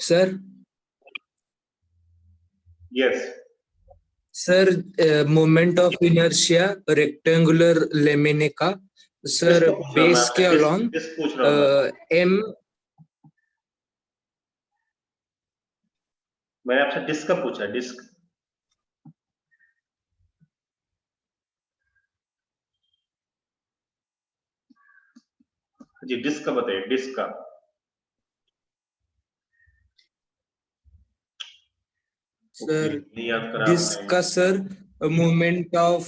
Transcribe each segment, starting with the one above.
Sir yes sir moment of inertia rectangular lamina का sir base के along disc पूछ रहा हूँ एम मैंने आपसे डिस्क का पूछा डिस्क जी डिस्क का बताइए डिस्क का सर नहीं याद करा जिसका sir moment of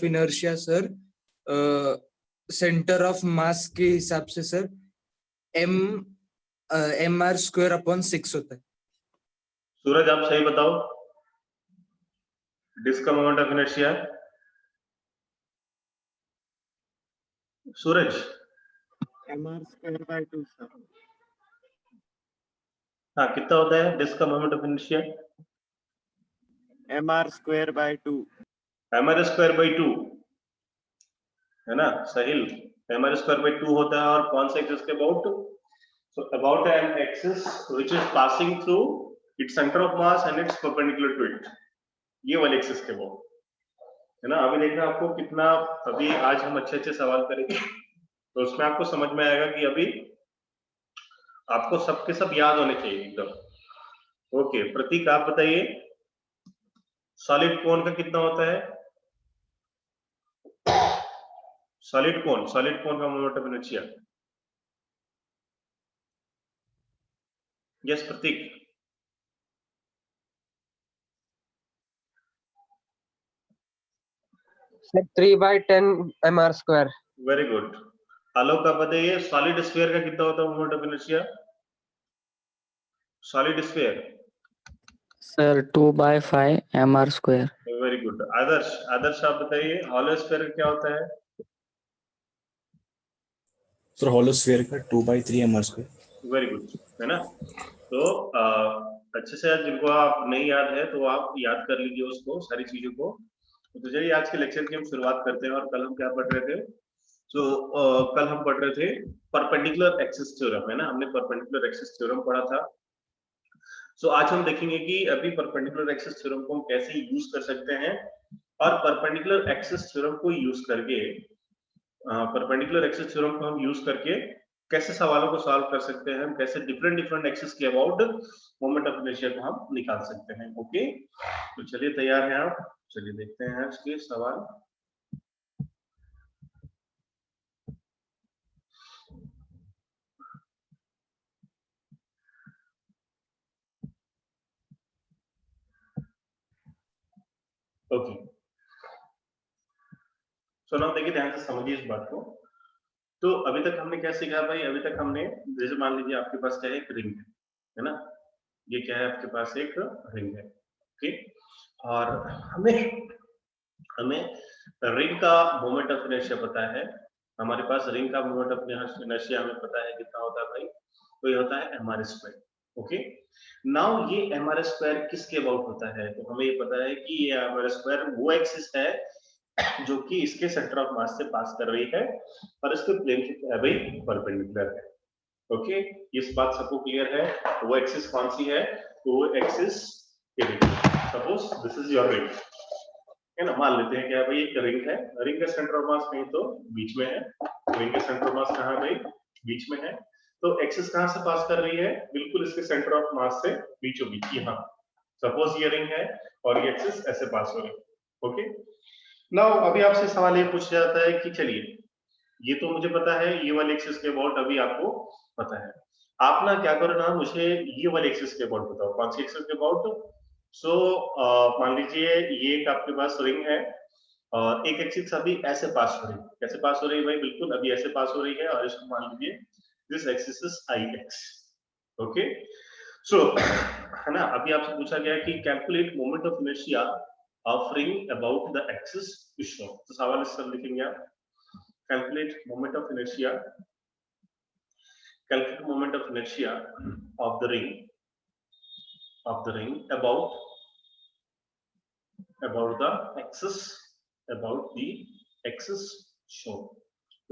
inertia sir centre of mass के हिसाब से sir M R square upon 6 होता है। सूरज आप सही बताओ डिस्क का moment of inertia Suraj mr² sir हाँ कितना होता है डिस्क का moment of inertia mr²/2 mr²/2 है ना साहिल mr²/2 होता है और कौन से एक्सिस के about so about an axis which is passing through its centre of mass and it's perpendicular to it ये वाले एक्सिस के अबाउट है ना। अभी देखना आपको कितना अभी आज हम अच्छे अच्छे सवाल करेंगे तो उसमें आपको समझ में आएगा कि अभी आपको सबके सब याद होने चाहिए एकदम। ओके प्रतीक आप बताइए सॉलिड कोन का कितना होता है सॉलिड कोन का moment of inertia yes Prateek sir 3/10 mr²। Very good Alok आप बताइए सॉलिड स्फीयर का कितना होता है moment of inertia solid sphere sir 2/5 mr²। Very good Adarsh आप बताइए हॉलो स्फीयर का क्या होता है सर हॉलो स्फीयर का 2/3 mr²। वेरी गुड है ना। तो अच्छे से जिनको आप नहीं याद है तो आप याद कर लीजिए उसको सारी चीजों को। तो चलिए आज के लेक्चर की हम शुरुआत करते हैं और कल हम क्या पढ़ रहे थे तो कल हम पढ़ रहे थे परपेंडिकुलर एक्सिस थ्योरम है ना हमने परपेंडिकुलर एक्सिस थ्योरम पढ़ा था। सो आज हम देखेंगे कि अभी परपेंडिकुलर एक्सिस थ्योरम को हम कैसे यूज कर सकते हैं और परपेंडिकुलर एक्सिस थ्योरम को यूज करके परपेंडिकुलर एक्सिस थ्योरम को हम यूज करके कैसे सवालों को सॉल्व कर सकते हैं हम कैसे डिफरेंट एक्सिस के अबाउट मोमेंट ऑफ इनर्शिया को हम निकाल सकते हैं। ओके तो चलिए तैयार हैं आप चलिए देखते हैं आज के सवाल। ओके सो नाउ देखिए ध्यान से समझिए इस बात को। तो अभी तक हमने क्या सीखा भाई अभी तक हमने जैसे मान लीजिए आपके पास क्या है एक रिंग है ना ये क्या है आपके पास एक रिंग है ओके और हमें रिंग का मोमेंट ऑफ इनर्शिया पता है हमारे पास रिंग का मोमेंट ऑफ इनर्शिया हमें पता है कितना होता है भाई तो ये होता है mr²। ओके नाउ ये mr² किसके अबाउट होता है तो हमें ये पता है कि ये mr² वो एक्सिस है जो कि इसके सेंटर ऑफ मास से पास कर रही है और इसके प्लेन के भाई परपेंडिकुलर है। ओके इस बात सबको क्लियर है वो एक्सिस कौन सी है तो वो axis suppose this is your ring है ना मान लेते हैं क्या भाई एक रिंग है रिंग का सेंटर ऑफ मास कहीं तो बीच में है रिंग का सेंटर ऑफ मास कहाँ भाई बीच में है तो एक्सिस कहाँ से पास कर रही है बिल्कुल इसके सेंटर ऑफ मास से बीचों बीच यहाँ सपोज ये रिंग है और ये एक्सिस ऐसे पास हो रही है। ओके नाउ अभी आपसे सवाल ये पूछा जाता है कि चलिए ये तो मुझे पता है ये वाले एक्सिस के अबाउट अभी आपको पता है आप ना क्या करो ना मुझे ये वाले एक्सिस के अबाउट बताओ कौन सी एक्सिस के अबाउट सो मान लीजिए ये एक आपके पास रिंग है और एक एक्सिस अभी ऐसे पास हो रही है कैसे पास हो रही है भाई बिल्कुल अभी ऐसे पास हो रही है और इसको मान लीजिए this axis is I x. Okay so है ना अभी आपसे पूछा गया कि calculate moment of inertia of ring about the axis is shown तो सवाल इस तरह लिखेंगे आप calculate moment of inertia of the ring about the axis shown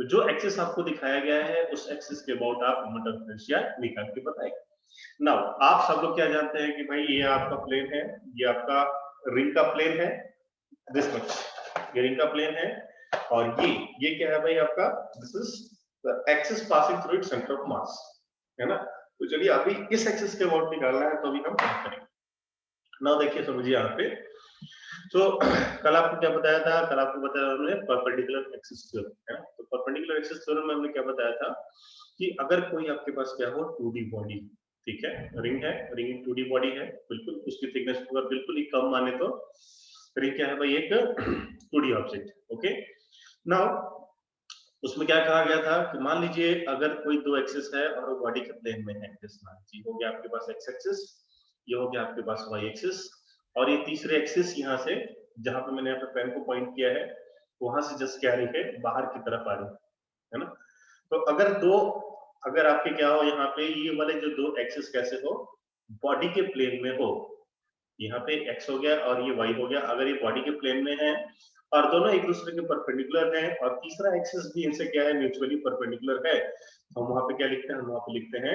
तो जो एक्सिस आपको दिखाया गया है उस एक्सिस के अबाउट आप मोमेंट ऑफ इनर्शिया निकाल के बताएंगे। नाउ आप सब लोग क्या जानते हैं कि भाई ये आपका प्लेन है, ये आपका रिंग का प्लेन है, दिस मच, ये रिंग का प्लेन है, और ये क्या है भाई आपका, this is the axis passing through its centre of मास, है ना। तो चलिए अभी इस एक्सिस के अबाउट निकालना है, तो अभी हम क्या करेंगे। नाउ देखिए समझिए यहाँ पे, तो कल आपको क्या बताया था, कल आपको बताया हमने परपेंडिकुलर एक्सिस थ्योरम, है ना। तो परपेंडिकुलर एक्सिस थ्योरम में हमने क्या बताया था कि अगर कोई आपके पास क्या हो 2D बॉडी, ठीक है, रिंग है, रिंग 2D बॉडी है, बिल्कुल उसकी थिकनेस अगर बिल्कुल ही कम माने तो रिंग क्या है भाई, एक 2D ऑब्जेक्ट, ओके। नाउ उसमें क्या कहा गया था कि मान लीजिए अगर कोई दो एक्सिस है और वो बॉडी के प्लेन में है, जैसे हो गया आपके पास एक्स एक्सिस, ये हो गया आपके पास वाई एक्सिस, और ये तीसरे एक्सिस यहाँ से, जहां पे मैंने यहाँ पे पेन को पॉइंट किया है, वहां से जस्ट क्या रही है, बाहर की तरफ आ रही है ना। तो अगर आपके क्या हो यहाँ पे, ये वाले जो दो एक्सिस कैसे हो, बॉडी के प्लेन में हो, यहाँ पे एक्स हो गया और ये वाई हो गया, अगर ये बॉडी के प्लेन में है और दोनों एक दूसरे के परपेंडिकुलर हैं और तीसरा एक्सिस भी इनसे क्या है, म्यूचुअली परपेंडिकुलर है, तो हम वहां पे क्या लिखते हैं, हम वहां पे लिखते हैं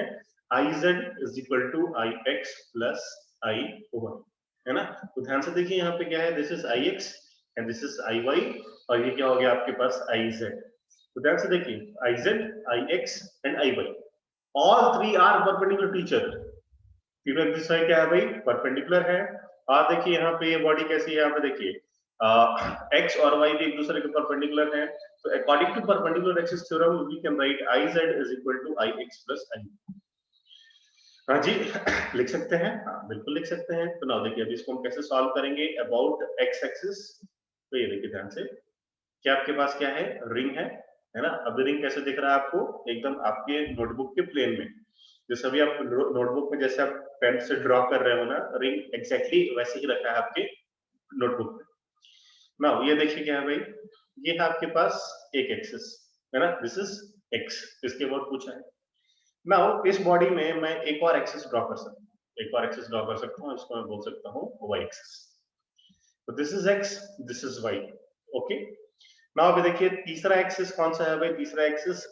I Z is equal to I X plus I Y, है ना। तो ध्यान से देखिए यहाँ पे क्या है, this is I X and this is I Y, और ये क्या हो गया आपके पास आई जेड। तो ध्यान से देखिए I Z, I X and I Y, all three are perpendicular to each other, तीनों एक दूसरे क्या है भाई, परपेंडिकुलर है। और देखिए यहाँ पे ये बॉडी कैसी है, यहाँ पे देखिए एक्स और वाई भी एक दूसरे के परपेंडिकुलर है, तो according to perpendicular axis theorem we can write I Z is equal to I X plus I. हाँ जी, लिख सकते हैं, हाँ बिल्कुल लिख सकते हैं। तो ना देखिए अभी इसको हम कैसे सॉल्व करेंगे, अबाउट एक्स एक्सिस, तो ये देखिए ध्यान से, क्या आपके पास क्या है, रिंग है ना। अभी रिंग कैसे दिख रहा है आपको, एकदम आपके नोटबुक के प्लेन में, जैसे अभी आप नोटबुक में जैसे आप पेन से ड्रॉ कर रहे हो ना, रिंग एग्जैक्टली वैसे ही रखा है आपके नोटबुक में। ना ये देखिए क्या है भाई, ये है आपके पास एक एक्सिस, है ना, दिस इज एक्स, इसके बाद पूछा है। नाउ इस बॉडी में मैं एक और एक्सिस ड्रॉ कर सकता हूँ, एक और एक्सिस ड्रॉ कर सकता हूँ, इसको मैं बोल सकता हूँ वाई एक्सिस। तो this is X, this is Y, okay. Now अभी देखिए तीसरा एक्सिस कौन सा है भाई, तीसरा axis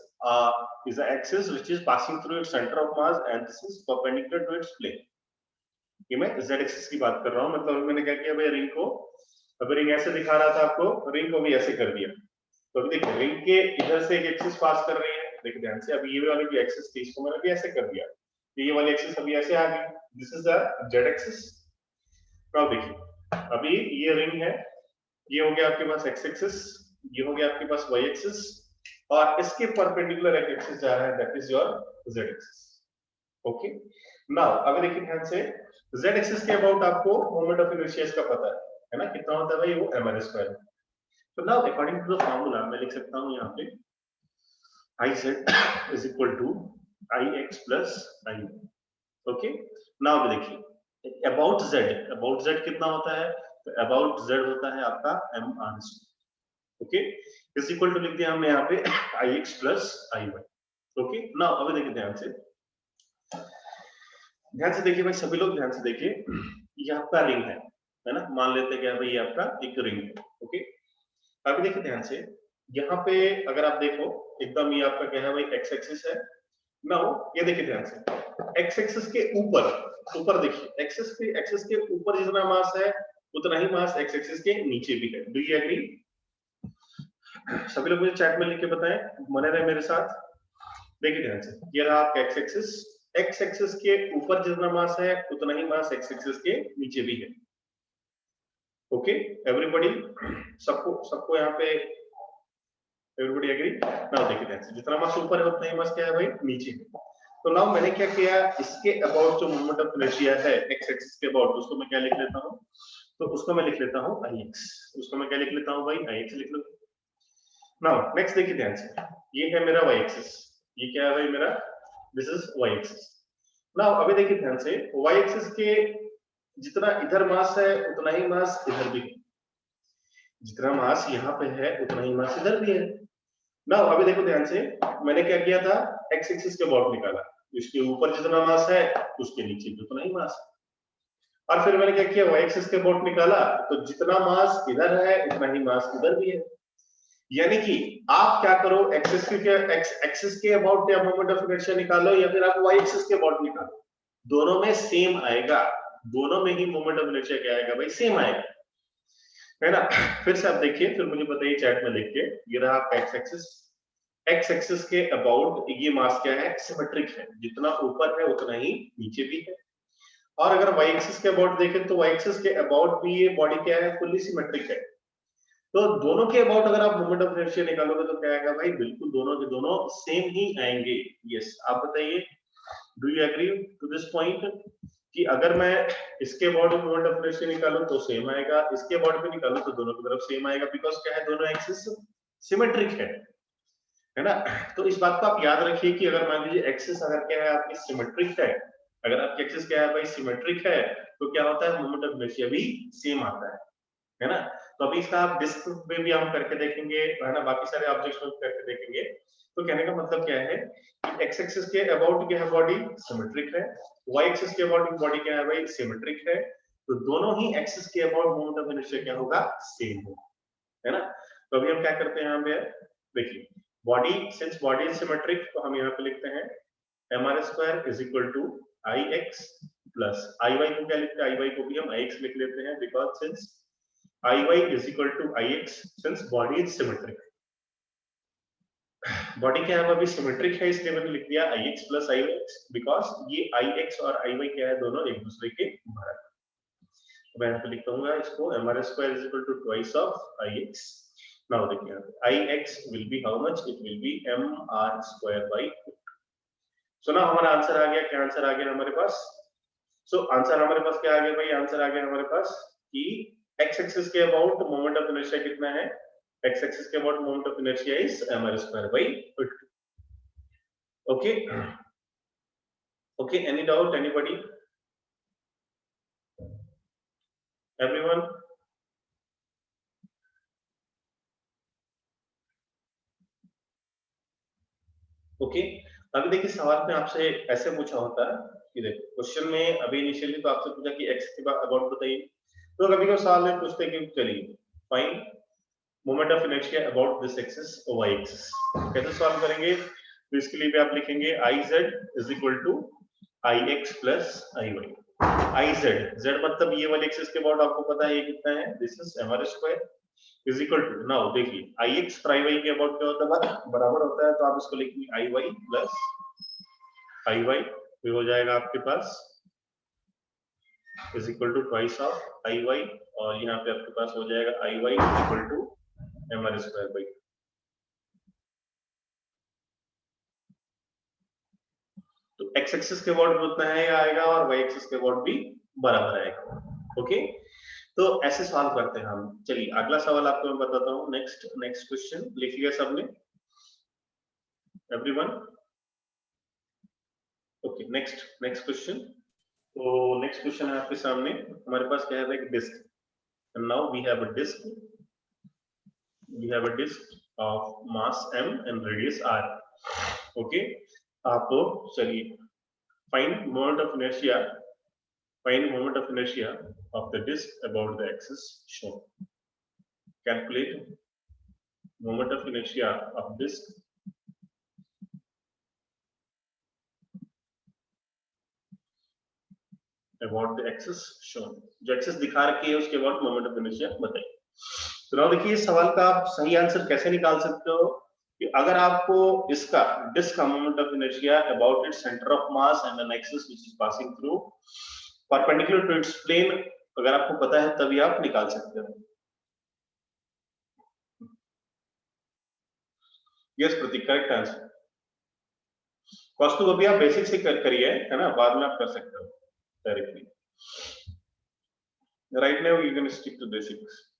is the axis which is passing through its center of mass and this is perpendicular to its plane। ये मैं z एक्सिस की बात कर रहा हूँ, मतलब मैंने क्या किया भाई, रिंग को, अभी रिंग ऐसे दिखा रहा था आपको, रिंग को भी ऐसे कर दिया। तो अभी देखिए रिंग के इधर से एक एक्सिस पास कर रही है, देखिए ध्यान से, अभी ये वाली जो एक्सिस थी इसको मैंने भी ऐसे कर दिया, तो ये वाली एक्सिस अभी ऐसे आ गई, this is the z axis. अब देखिए अभी ये रिंग है, ये हो गया आपके पास x एक्सिस, ये हो गया आपके पास y एक्सिस, और इसके परपेंडिकुलर एक एक्सिस जा रहा है, that is your z axis, okay. Now अगर देखिए ध्यान से, z एक्सिस के अबाउट आपको मोमेंट ऑफ इनर्शिया का पता है ना, कितना होता है भाई, वो mr स्क्वायर। तो now according to the formula मैं लिख सकता हूं यहाँ पे iz is equal to ix plus i, okay. Now देखिए अबाउट z कितना होता है, तो अबाउट z होता है आपका mr square, okay, is equal to लिख दिया हमने यहाँ पे ix plus I Y, okay. Now अभी देखिए ध्यान से देखिए भाई, सभी लोग ध्यान से देखिए, ये आपका रिंग है ना, मान लेते हैं क्या भाई, ये आपका एक रिंग है, ओके। अभी देखिए ध्यान से, यहाँ पे अगर आप देखो एकदम, ये आपका क्या है भाई, एक्स एक्सिस है। नाउ ये देखिए ध्यान से, एक्स एक्सिस के ऊपर देखिए, एक्सिस के ऊपर जितना मास है उतना ही मास एक्स एक्सिस के नीचे भी है, डू यू एग्री? सभी लोग मुझे चैट में लिख के बताएं, बने रहे मेरे साथ। देखिए ध्यान से, ये रहा आपका एक्स एक्सिस के ऊपर जितना मास है उतना ही मास एक्स एक्सिस के नीचे भी है, ओके एवरीबॉडी, सबको यहाँ पे एवरीबॉडी एग्री? नाउ देखिए ध्यान से, जितना मास ऊपर है उतना ही मास क्या है भाई, नीचे है। तो नाउ मैंने क्या किया, इसके अबाउट जो मोमेंट ऑफ इनर्शिया है एक्स एक्सिस के अबाउट, उसको मैं क्या लिख लेता हूँ, तो उसको मैं लिख लेता हूँ आई एक्स, उसको मैं क्या लिख लेता हूँ भाई, आई एक्स लिख लो। नाउ नेक्स्ट देखिए ध्यान से, ये है मेरा y एक्सिस, ये क्या है भाई मेरा, this is y axis. Now अभी देखिए ध्यान से, y एक्सिस के जितना इधर मास है उतना ही मास इधर भी है, जितना मास यहाँ पे है उतना ही मास इधर भी है। नाउ अभी देखो ध्यान से, मैंने क्या किया था, x एक्सिस के अबाउट निकाला, इसके ऊपर जितना मास है उसके नीचे भी उतना ही मास है, और फिर मैंने क्या किया, y एक्सिस के अबाउट निकाला, तो जितना मास इधर है उतना ही मास इधर भी है। यानी कि आप क्या करो, एक्सिस के अबाउट या मोमेंट ऑफ इनर्शिया निकालो या फिर आप वाई एक्सिस के अबाउट निकालो, दोनों में सेम आएगा, दोनों में ही मोमेंट ऑफ इनर्शिया क्या आएगा भाई, सेम आएगा, है ना। फिर से आप देखिए, फिर मुझे बताइए चैट में लिख के, ये रहा आपका एक्स एक्सिस के अबाउट ये मास क्या है, सिमेट्रिक है, जितना ऊपर है उतना ही नीचे भी है। और अगर वाई एक्सिस के अबाउट देखें तो वाई एक्सिस के अबाउट भी ये बॉडी क्या है, फुल्ली सिमेट्रिक है। तो दोनों के अबाउट अगर आप मोमेंट ऑफ इनर्शिया निकालोगे तो क्या आएगा भाई, बिल्कुल दोनों के दोनों सेम ही आएंगे। यस, आप बताइए, do you agree to this point कि अगर मैं इसके अबाउट मोमेंट ऑफ इनर्शिया निकालूं तो सेम आएगा, इसके अबाउट भी निकालूं तो दोनों की तरफ सेम आएगा, बिकॉज क्या है, दोनों एक्सिस सिमेट्रिक है ना। तो इस बात को आप याद रखिए कि अगर मान लीजिए एक्सिस अगर क्या है आपकी सिमेट्रिक है, अगर आपकी एक्सिस क्या है भाई, सिमेट्रिक है, तो क्या होता है, मोमेंट ऑफ इनर्शिया भी सेम आता है ना। तो अभी इसका आप डिस्क में भी हम करके देखेंगे, है ना, बाकी सारे ऑब्जेक्ट्स में करके देखेंगे। तो कहने का मतलब क्या है कि एक्स एक्सिस के अबाउट क्या है बॉडी, सिमेट्रिक है, वाई एक्सिस के अबाउट बॉडी क्या है भाई, सिमेट्रिक है, तो दोनों ही एक्सिस के अबाउट मोमेंट ऑफ इनर्शिया क्या होगा, सेम होगा, है ना। तो अभी हम क्या करते हैं यहाँ पे, देखिए, body, since body is symmetric, तो हम यहाँ पे लिखते हैं mr square is equal to I X plus I Y को क्या लिखते हैं, आई वाई को भी हम आई एक्स लिख लेते हैं, because since I Y is equal to I X, since body is symmetric, body क्या है अभी सिमेट्रिक है, इसलिए मैंने लिख दिया I X plus I X, because ये आई एक्स और आई वाई क्या है, दोनों एक दूसरे के बराबर। मैं यहाँ पे लिख दूंगा इसको, mr square is equal to twice of I X. Now देखिए, I X will be how much, it will be mr square by 2। So ना हमारा आंसर आ गया, क्या आंसर आ गया हमारे पास, सो आंसर हमारे पास क्या आ गया भाई, आंसर आ गया हमारे पास कि एक्स एक्सिस के अबाउट मोमेंट ऑफ इनर्शिया कितना है, एक्स एक्सिस के about moment of inertia is mr square by 2। Okay okay, any doubt, anybody, everyone? Okay, अभी देखिए सवाल में आपसे ऐसे पूछा होता है कि देखो क्वेश्चन में अभी इनिशियली तो आपसे पूछा कि एक्स के अबाउट बताइए, तो कभी कभी सवाल में पूछते हैं कि चलिए fine moment of inertia about this axis Y axis, कैसे सॉल्व करेंगे, तो इसके लिए भी आप लिखेंगे I Z is equal to I X plus I Y. I Z, Z मतलब ये वाले एक्सिस के अबाउट आपको पता है ये कितना है, this is mr square is equal to, now देखिए आई एक्स और आई वाई के अबाउट क्या होता है, बराबर होता है, तो आप इसको लिखेंगे I Y plus I Y, फिर हो जाएगा आपके पास is equal to twice of I Y, और यहाँ पे आपके पास हो जाएगा I Y is equal to mr square by. तो एक्स एक्सिस के अबाउट भी उतना है आएगा और वाई एक्सिस के अबाउट भी बराबर आएगा। ओके, तो ऐसे सॉल्व करते हैं हम। चलिए अगला सवाल आपको मैं बताता हूँ, नेक्स्ट क्वेश्चन लिख लिया सबने, एवरीवन? Okay, next question. तो नेक्स्ट क्वेश्चन है आपके सामने, हमारे पास क्या है, एक disc, and now we have a disc of mass m and radius r। Okay, आप चलिए find moment of inertia, find moment of inertia of the disk about the axis shown. Calculate moment of inertia of disk about the axis shown. जो axis दिखा रखी है उसके about moment of inertia बताइए। तो now देखिए इस सवाल का आप सही आंसर कैसे निकाल सकते हो कि अगर आपको इसका डिस्क का moment of inertia about its center of mass and an axis which is passing through perpendicular to its plane अगर आपको पता है तभी आप निकाल सकते हो। Yes Pratik, correct answer. कॉस्टू अभी आप बेसिक से करिए, है ना, बाद में आप कर सकते हो directly. Right now you can stick to basics.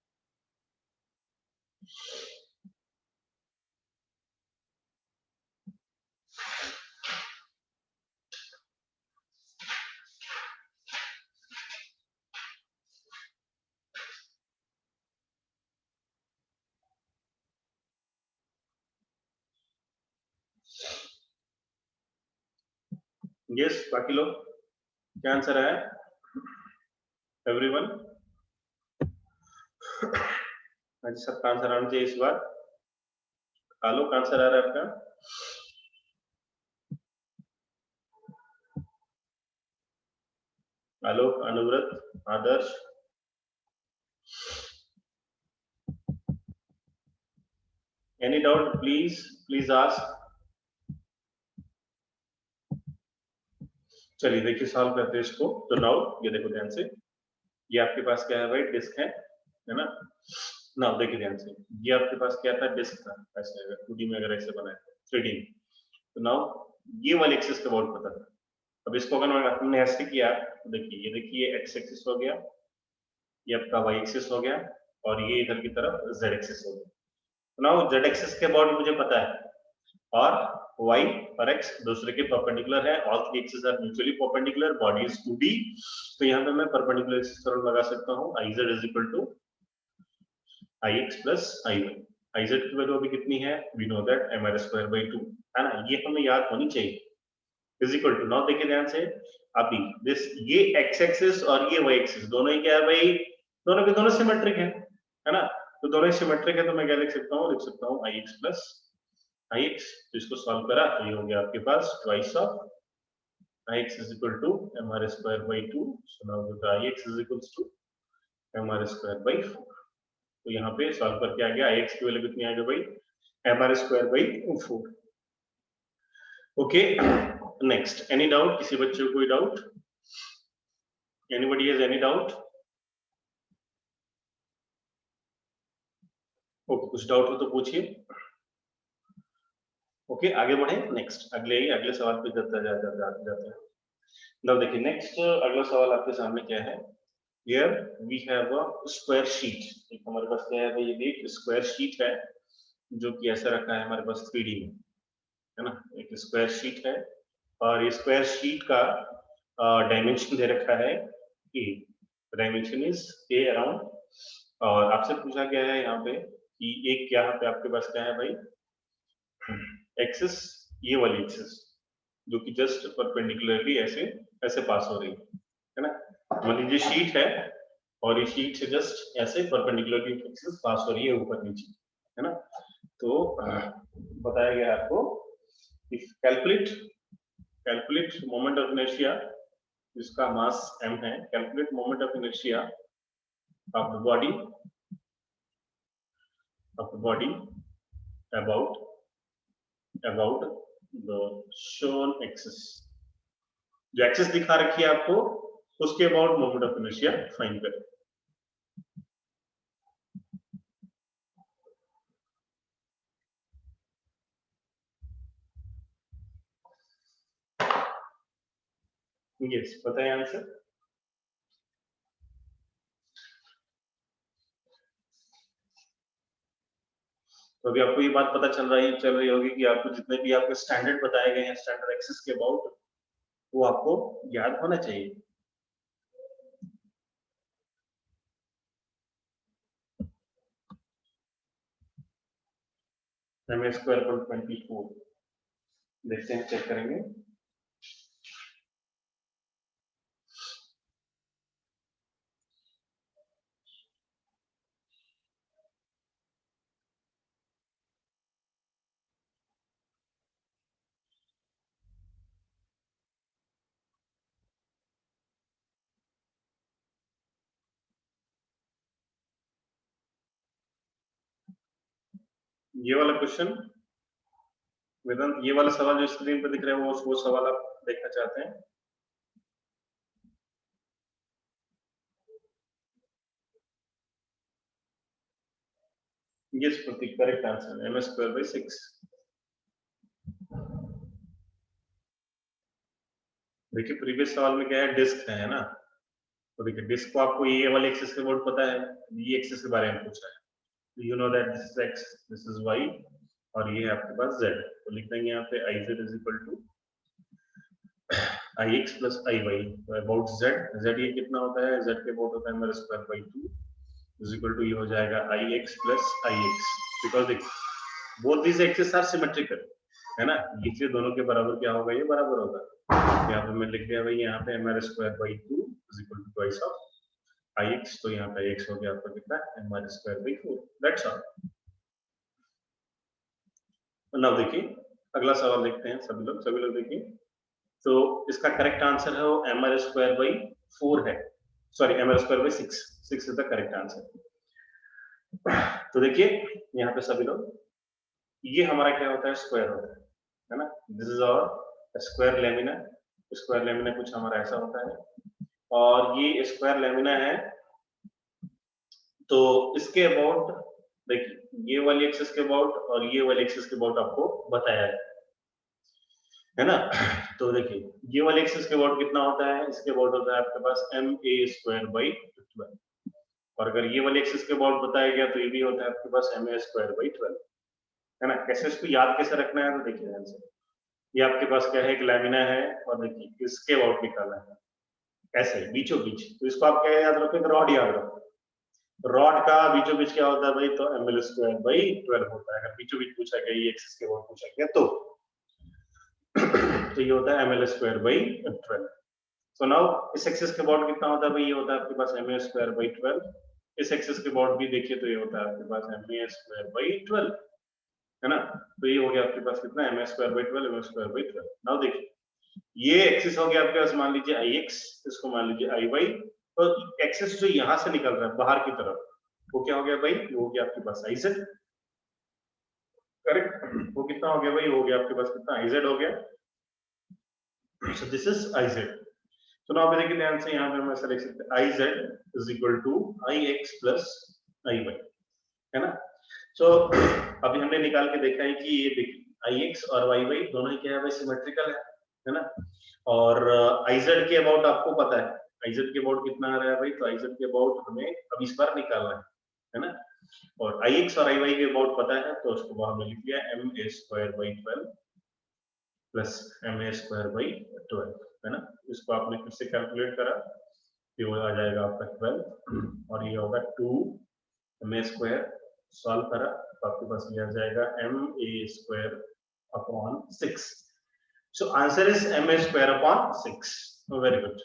Yes, बाकी लोग क्या आंसर है, एवरीवन? आज सबका आंसर आना चाहिए इस बार। आलोक आंसर आ रहा है आपका? आलोक, अनुव्रत, आदर्श, एनी डाउट? Please ask. चलिए देखिए सॉल्व करते हैं इसको। तो नाउ ये देखो ध्यान से, ये आपके पास क्या है भाई, डिस्क है ना। नाउ देखिए ध्यान से, ये आपके पास क्या था, डिस्क था, ऐसे अगर 2D में अगर ऐसे बनाए 3D में, तो नाउ ये वाले एक्सिस का अबाउट पता था। अब इसको अगर हमने ऐसे किया तो देखिए, ये देखिए एक्स एक्सिस हो गया, ये आपका वाई एक्सिस हो गया, और ये इधर की तरफ जेड एक्सिस हो गया। तो नाउ जेड एक्सिस के अबाउट मुझे पता है, और y और x दूसरे के परपेंडिकुलर है, all three axis are mutually perpendicular, body is 2D, तो यहाँ पे मैं परपेंडिकुलर एक्सिस थ्योरम लगा सकता हूँ, iz is equal to ix plus iy। iz की वैल्यू अभी कितनी है, we know that mr square by 2 है ना, ये हमें याद होनी चाहिए, इज इक्वल टू, नाउ देखिए ध्यान से, अभी दिस ये x एक्सिस और ये y एक्सिस दोनों ही क्या है भाई, दोनों के दोनों सिमेट्रिक है ना, तो दोनों ही सिमेट्रिक है, तो मैं क्या लिख सकता हूँ, ix प्लस ix, तो इसको सॉल्व करा तो ये हो गया आपके पास twice of ix is equal to mr square by 2, so now ix is equal to mr square by 4। तो यहाँ पे सॉल्व करके आ गया, ix की वैल्यू कितनी आ गई भाई, mr square by 4। Okay, next, any doubt, किसी बच्चे को कोई doubt, anybody has any doubt? Okay, कुछ डाउट हो तो पूछिए। ओके, आगे बढ़े, नेक्स्ट अगले सवाल पे जाते हैं। नाउ देखिए नेक्स्ट अगला सवाल आपके सामने क्या है, here we have a square sheet, एक हमारे पास क्या है भाई, ये एक स्क्वायर शीट है जो कि ऐसा रखा है हमारे पास 3D में, है ना, एक स्क्वायर शीट है, और ये स्क्वायर शीट का डायमेंशन दे रखा है ए, डायमेंशन इज ए अराउंड, और आपसे पूछा गया है यहाँ पे कि एक यहाँ पे आपके पास क्या है भाई, एक्सिस, ये वाली एक्सिस जो कि जस्ट परपेंडिकुलरली ऐसे पास हो रही है ना, मान लीजिए शीट है और ये शीट से जस्ट ऐसे परपेंडिकुलरली एक्सिस पास हो रही है ऊपर नीचे, है ना, तो बताया गया आपको, if calculate moment of inertia, जिसका मास m है, calculate moment of inertia of the body about the shown axis, जो एक्सिस दिखा रखी है आपको उसके about moment of inertia find करें। यस, बताएं आंसर। तो अभी आपको ये बात पता चल रही होगी कि आपको जितने भी आपके स्टैंडर्ड बताए गए हैं स्टैंडर्ड एक्सिस के अबाउट, वो आपको याद होना चाहिए। एम स्क्वायर पर 24, देखते हैं, चेक करेंगे। ये वाला क्वेश्चन वेदांत, ये वाला सवाल जो स्क्रीन पर दिख रहा है वो सवाल आप देखना चाहते हैं? Yes Pratik, correct answer, M square by 6। देखिए प्रीवियस सवाल में क्या है, डिस्क है ना, तो देखिए डिस्क को आपको ये वाले एक्सिस के अबाउट पता है, ये एक्सिस के बारे में पूछा है, you know that this is x, this is y, और ये है आपके पास z, तो लिख देंगे यहाँ पे iz is equal to ix plus iy, तो अबाउट z ये कितना होता है, z के अबाउट होता है मेरा square by 2 is equal to, ये हो जाएगा ix प्लस ix, बिकॉज देखिए both this axis are symmetrical, है ना, ये दोनों के बराबर क्या होगा, ये बराबर होगा, यहाँ पे मैं लिख दिया भाई, यहाँ पे mr square by 2 is equal to twice of ix, तो यहाँ पे ix हो गया आपका कितना, mr square by 4, that's all. Now देखिए अगला सवाल देखते हैं सभी लोग देखिए। तो इसका करेक्ट आंसर है वो mr स्क्वायर बाई 4 है, sorry mr square by 6 is the correct answer. तो देखिए यहाँ पे सभी लोग, ये हमारा क्या होता है, स्क्वायर होता है ना। This is our square lamina. Square lamina कुछ हमारा ऐसा होता है, और ये स्क्वायर लेमिना है। तो इसके अबाउट देखिए, ये वाली एक्सिस के अबाउट और ये वाली एक्सिस के अबाउट आपको बताया है ना। तो देखिए ये वाली एक्सिस के अबाउट कितना होता है, इसके अबाउट होता है आपके पास ma स्क्वायर बाई 12। और अगर ये वाली एक्सिस के अबाउट बताया गया तो ये भी होता है आपके पास ma स्क्वायर बाई 12, है ना। कैसे इसको याद कैसे रखना है, तो देखिए ध्यान से, ये आपके पास क्या है, एक लैमिना है, और देखिए इसके अबाउट निकालना है ऐसे बीचों बीच। तो इसको आप क्या याद रखोगे, रॉड याद रखो। रॉड का बीचों बीच क्या होता है भाई, तो ml स्क्वायर बाई 12 होता है। अगर बीचों बीच पूछा गया, ये एक्सिस के अबाउट पूछा गया तो ये होता है ml square by 12। So now इस एक्सिस के अबाउट कितना होता है भाई, ये होता है आपके पास ma स्क्वायर बाई 12। इस एक्सिस के अबाउट भी देखिए तो ये होता है आपके पास ma स्क्वायर बाई 12, है ना। तो ये हो गया आपके पास कितना, ma square by 12, ma square by 12। Now देखिए ये एक्सिस हो गया आपके पास, मान लीजिए ix, इसको मान लीजिए iy। तो एक्सिस जो यहां से निकल रहा है बाहर की तरफ, वो क्या हो गया भाई, वो हो गया आपके पास iz, करेक्ट। वो कितना हो गया भाई, वो हो गया आपके पास कितना, iz हो गया। So this is iz। तो नाउ देखिए ध्यान से, यहाँ पे हम ऐसा लिख सकते हैं iz is equal to ix plus iy, है ना। सो अभी हमने निकाल के देखा है कि ये देखिए ix और yy दोनों ही क्या है भाई, सिमेट्रिकल है ना। और iz के अबाउट आपको पता है, iz के अबाउट कितना आ रहा है भाई, तो iz के अबाउट हमें अब इस बार निकालना है ना। और ix और iy के अबाउट पता है, तो उसको वहां में लिख लिया ma square by 12 plus ma square by 12, है ना। इसको आपने फिर से कैलकुलेट करा, ये वो आ जाएगा आपका 12, और ये होगा 2 ma स्क्वायर। सॉल्व करा तो आपके पास ये आ जाएगा ma square upon 6। So answer is ma square upon 6. Oh, very good.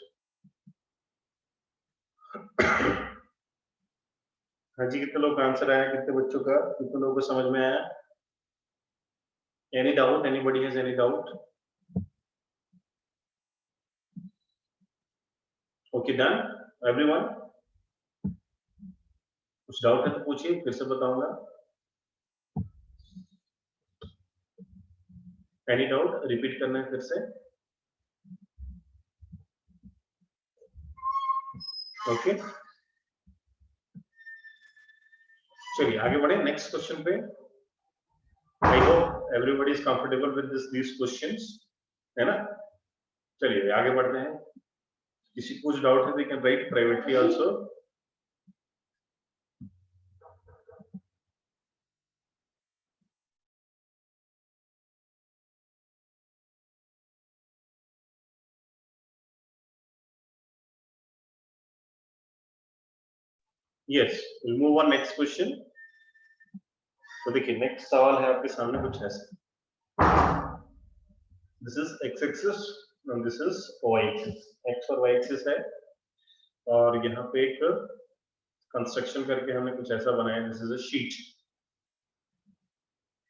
हाँ जी, कितने लोग का आंसर आया, कितने बच्चों का, कितने लोगों को समझ में आया? Any doubt? Anybody has any doubt? Okay, done. Everyone? कुछ डाउट है तो पूछिए, फिर से बताऊंगा। Any doubt? रिपीट करना है फिर से। ओके, चलिए आगे बढ़े नेक्स्ट क्वेश्चन पे। I hope everybody is comfortable with these questions, है ना। चलिए आगे बढ़ते हैं। किसी को कुछ डाउट है they can write privately also. Yes, will move on next question. तो देखिए नेक्स्ट सवाल है आपके सामने कुछ ऐसा। This is x axis and this is y axis. x और y एक्सिस है, और यहाँ पे एक कंस्ट्रक्शन करके हमने कुछ ऐसा बनाया, this is a sheet.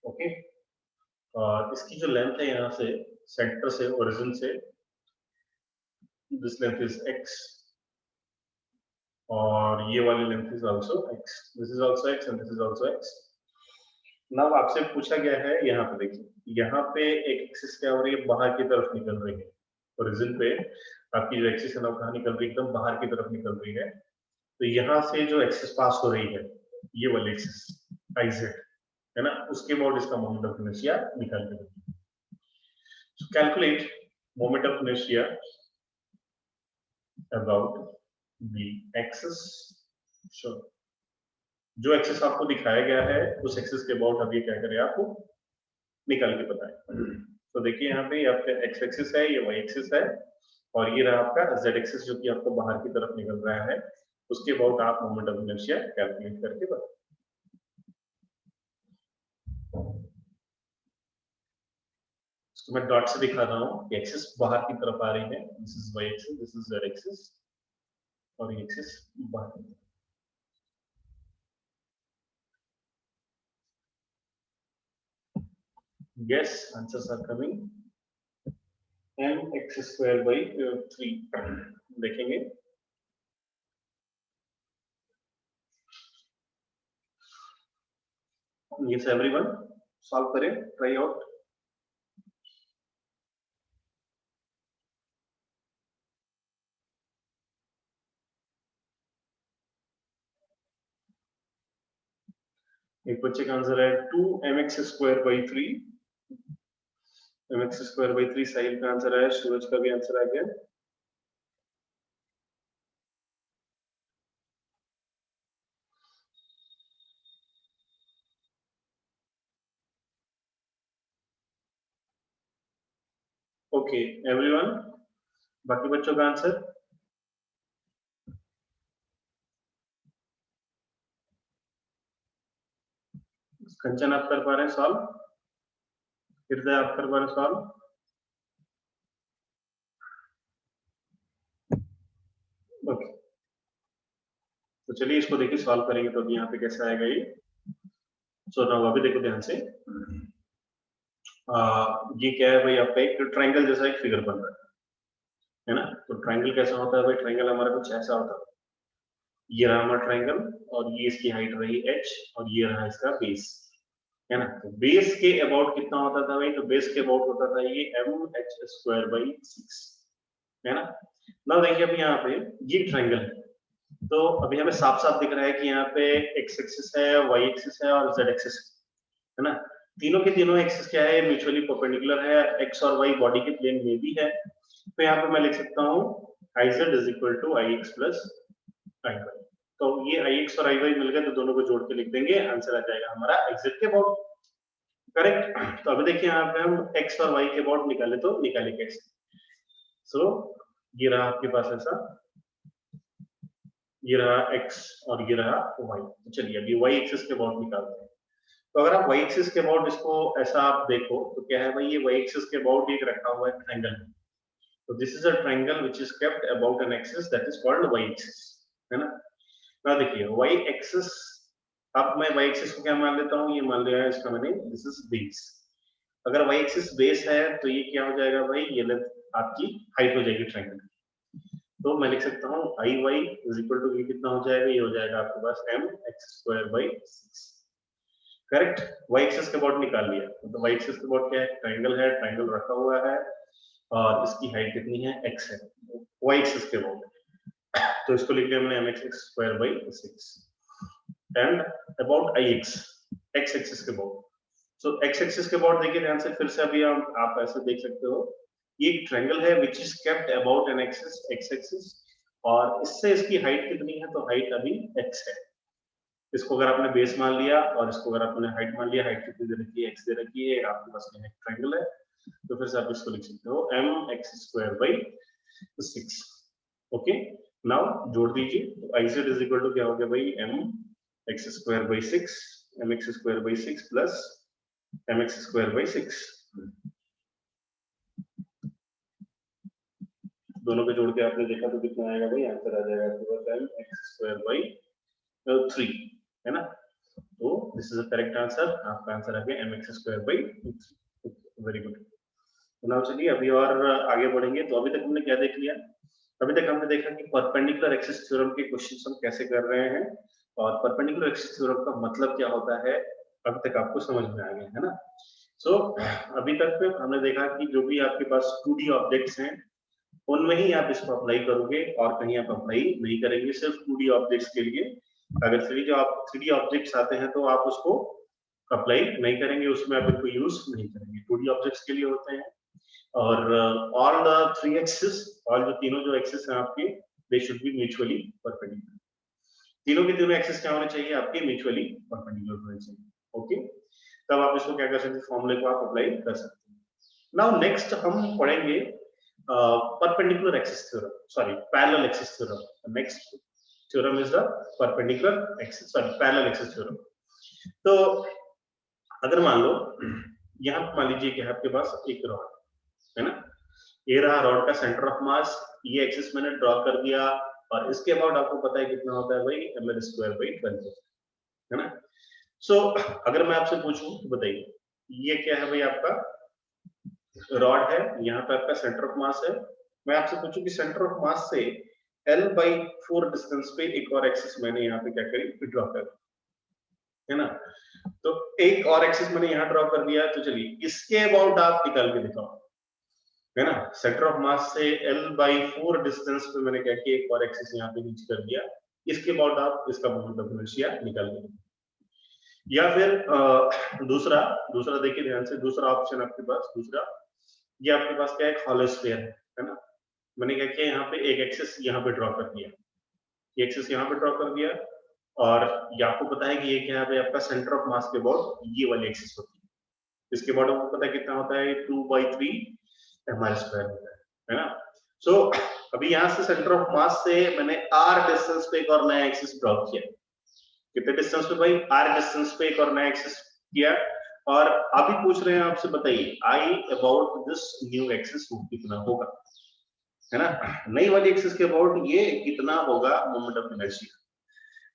Okay, और इसकी जो लेंथ है यहाँ से सेंटर से ओरिजिन से, दिस लेंथ इज x, और ये वाली length is also x। This is also x and this is also x। Now आपसे पूछा गया है, यहाँ पे देखिए, यहाँ पे एक एक्सिस क्या हो रही है, बाहर की तरफ निकल रही है। ओरिजिन पे आपकी जो एक्सिस है ना, कहाँ निकल रही है, एकदम बाहर की तरफ निकल रही है। तो यहाँ से जो एक्सिस पास हो रही है, ये वाली एक्सिस iz, है ना, उसके अबाउट इसका मोमेंट ऑफ इनर्शिया निकाल के देखिए। So calculate moment of inertia about the axis. So जो एक्सिस आपको दिखाया गया है, उस एक्सिस के अबाउट अब ये क्या करें, आपको निकाल के बताएं। तो देखिए यहाँ पे आपका एक्स एक्सिस है, ये वाई एक्सिस है, और ये रहा आपका जेड एक्सिस जो कि आपको बाहर की तरफ निकल रहा है। उसके अबाउट आप मोमेंट ऑफ इनर्शिया कैलकुलेट करके बताएं। इसको मैं डॉट से दिखा रहा हूँ कि एक्सिस बाहर की तरफ आ रही है। This is Y axis, this is Z axis, और ये एक्सिस बाहर की तरफ। Yes, answers are coming. mx square by 3 देखेंगे. Yes, everyone, solve करें, try out. एक बच्चे का आंसर है 2mx square by 3. mx square by 3 साहिल का आंसर है, सूरज का भी आंसर आ गया. ओके एवरीवन, बाकी बच्चों का आंसर. कंचन आप कर पा रहे हैं सॉल्व? हृदय आप कर पा रहे हैं सॉल्व? ओके, तो चलिए इसको देखिए सॉल्व करेंगे तो अभी यहाँ पे कैसे आएगा ये. सो नाउ अभी देखो ध्यान से. ये क्या है भाई, आपका एक ट्रायंगल जैसा एक फिगर बन रहा है ना. तो ट्रायंगल कैसा होता है भाई, ट्रायंगल हमारा कुछ ऐसा होता है. ये रहा हमारा ट्रायंगल और ये इसकी हाइट रही h और ये रहा इसका बेस, है ना. तो बेस के अबाउट कितना होता था भाई, तो बेस के अबाउट होता था ये mh स्क्वायर बाई 6, है ना. ना देखिए अभी यहाँ पे ये ट्रायंगल है, तो अभी हमें साफ साफ दिख रहा है कि यहाँ पे x एक्सिस है, y एक्सिस है और z एक्सिस है ना. तीनों के तीनों एक्सिस क्या है, म्यूचुअली परपेंडिकुलर है. x और y बॉडी के प्लेन में भी है, तो यहाँ पे मैं लिख सकता हूँ iz is equal to ix plus iy. तो ये ix और iy मिल गए तो दोनों को जोड़ के लिख देंगे, आंसर आ जाएगा हमारा xz के अबाउट. करेक्ट. तो अभी देखिए यहाँ पे हम x और y के अबाउट निकाले तो निकाले कैसे. सो ये रहा आपके पास ऐसा, ये रहा x और ये रहा y. तो चलिए अभी y एक्सिस के अबाउट निकालते हैं. तो अगर आप y एक्सिस के अबाउट इसको ऐसा आप देखो तो क्या है भाई, ये y एक्सिस के अबाउट एक रखा हुआ है ट्रायंगल. तो this is a triangle which is kept about an axis that is called y axis, है ना. ना देखिए y एक्सिस, अब मैं y एक्सिस को क्या मान लेता हूँ, ये मान लिया है इसका मैंने, दिस इज बेस. अगर y एक्सिस बेस है तो ये क्या हो जाएगा भाई, ये लेंथ आपकी हाइट हो जाएगी ट्रायंगल. तो मैं लिख सकता हूँ आई वाई इज इक्वल टू ये कितना हो जाएगा, ये हो जाएगा आपके पास mx square by 6. Correct. y axis के अबाउट निकाल लिया. तो y एक्सिस के अबाउट क्या है, ट्रायंगल है, ट्रायंगल रखा हुआ है और इसकी हाइट कितनी है, x है. y एक्सिस के अबाउट, तो इसको लिख लिया मैंने mx square by 6 and about ix, x axis के अबाउट. सो x एक्सिस के अबाउट देखिए ध्यान से फिर से, अभी आप ऐसे देख सकते हो ये एक ट्रायंगल है which is kept about an axis, x axis, और इससे इसकी हाइट कितनी है, तो हाइट अभी x है. इसको अगर आपने बेस मान लिया और इसको अगर आपने हाइट मान लिया, हाइट कितनी दे रखी है, x दे रखी है, आपके पास में एक ट्रायंगल है, तो फिर से आप इसको लिख सकते हो mx square by 6. Okay, now जोड़ दीजिए. तो iz इज इक्वल टू क्या हो गया भाई, mx square by 6, mx square by 6 plus mx square by 6. दोनों को जोड़ के आपने देखा तो कितना आएगा भाई, आंसर आ जाएगा आपके पास mx स्क्वायर बाई 3, है ना. तो this is the correct answer. आपका आंसर आ गया mx square by 3. Very good. तो नाउ चलिए अभी और आगे बढ़ेंगे. तो अभी तक हमने क्या देख लिया, अभी तक हमने देखा कि परपेंडिकुलर एक्सिस थ्योरम के क्वेश्चंस हम कैसे कर रहे हैं और परपेंडिकुलर एक्सिस थ्योरम का मतलब क्या होता है, अभी तक आपको समझ में आ गया है ना. सो अभी तक हमने देखा कि जो भी आपके पास 2D ऑब्जेक्ट्स हैं उनमें ही आप इसको अप्लाई करोगे और कहीं आप अप्लाई नहीं करेंगे सिर्फ 2D ऑब्जेक्ट्स के लिए. अगर 3D ऑब्जेक्ट्स आते हैं तो आप उसको अप्लाई नहीं करेंगे, उसमें आप इनको यूज नहीं करेंगे. 2D ऑब्जेक्ट्स के लिए होते हैं. और ऑल द 3 एक्सिस, और जो तीनों जो एक्सिस हैं आपके, दे शुड बी म्यूचुअली परपेंडिकुलर. तीनों के तीनों एक्सिस क्या होने चाहिए आपके, म्यूचुअली परपेंडिकुलर होने चाहिए. ओके, तब आप इसको क्या कर सकते हैं, फॉर्मूले को आप अप्लाई कर सकते हैं. नाउ नेक्स्ट हम पढ़ेंगे perpendicular axis theorem, sorry parallel axis theorem. The next theorem is the perpendicular axis, sorry parallel axis theorem. तो अगर मान लो यहाँ मान लीजिए कि आपके पास एक रॉड है ना, ये रहा रॉड का सेंटर ऑफ मास, ये एक्सिस मैंने ड्रॉ कर दिया और इसके अबाउट आपको पता है कितना होता है भाई, ml स्क्वायर बाई 12, है ना. सो अगर मैं आपसे पूछूं तो बताइए ये क्या है भाई, आपका रॉड है, यहाँ पे आपका सेंटर ऑफ मास है। मैं आपसे पूछूं कि सेंटर ऑफ मास से L/4 डिस्टेंस पे एक और एक्सिस मैंने यहाँ पे क्या करी, ड्रॉ कर, है ना। तो एक और एक्सिस मैंने यहाँ ड्रॉ कर दिया, तो चलिए इसके अबाउट आप निकाल के दिखाओ, है ना। सेंटर ऑफ मास से L/4 डिस्टेंस पे मैंने क्या किया, एक और एक्सिस यहाँ पे नीचे कर दिया, इसके अबाउट आप इसका मोमेंट ऑफ इनर्शिया निकाल के दिखाओ। या फिर दूसरा दूसरा देखिए ध्यान से, दूसरा ऑप्शन आपके पास, दूसरा ये आपके पास क्या है, हॉलो स्फीयर है ना। मैंने क्या किया, यहाँ पे एक एक्सिस यहाँ पे ड्रॉ कर दिया, ये एक्सिस यहाँ पे ड्रॉ कर दिया, और ये आपको पता है कि ये क्या है आपका सेंटर ऑफ मास के अबाउट ये वाली एक्सिस होती है। इसके अबाउट आपको पता है कितना होता है, 2/3 mr² होता है ना। सो अभी यहाँ से सेंटर ऑफ मास से मैंने r डिस्टेंस पे एक और नया एक्सिस ड्रॉ किया। कितने डिस्टेंस पे भाई, r डिस्टेंस पे एक और नया एक्सिस किया, और अभी पूछ रहे हैं आपसे, बताइए आई अबाउट दिस न्यू एक्सिस वो कितना होगा, है ना। नई वाली एक्सिस के अबाउट ये कितना होगा मोमेंट ऑफ इनर्शिया।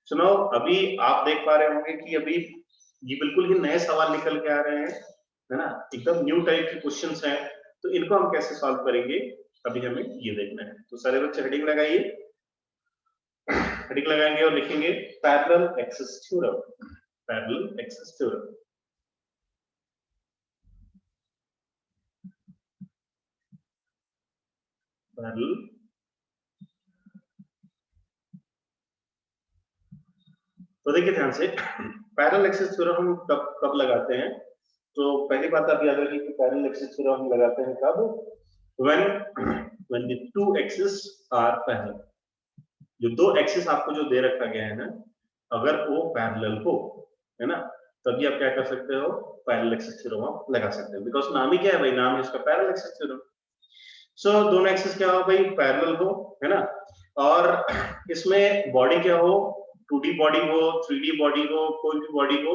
सुनो, अभी आप देख पा रहे होंगे कि अभी ये बिल्कुल ही नए सवाल निकल के आ रहे हैं, है ना, एकदम न्यू टाइप के क्वेश्चंस हैं, तो इनको हम कैसे सॉल्व करेंगे अभी हमें ये देखना है। तो सारे बच्चे हेडिंग लगाइए, हेडिंग लगाएंगे और लिखेंगे parallel axis theorem, parallel axis theorem. Parallel तो देखिए ध्यान से, पैरेलल एक्सिस थ्योरम हम कब कब लगाते हैं। तो पहली बात आप याद रखिए कि पैरेलल एक्सिस थ्योरम हम लगाते हैं कब, when the two axes are parallel। जो दो एक्सिस आपको जो दे रखा गया है ना, अगर वो पैरेलल हो, है ना, तभी आप क्या कर सकते हो, पैरेलल एक्सिस थ्योरम आप लगा सकते हो। बिकॉज नाम ही क्या है भाई, नाम है इसका पैरेलल एक्सिस थ्योरम। सो दोनों एक्सिस क्या हो भाई, पैरेलल हो, है ना, और इसमें बॉडी क्या हो, 2D बॉडी हो, 3D बॉडी हो, कोई भी बॉडी हो,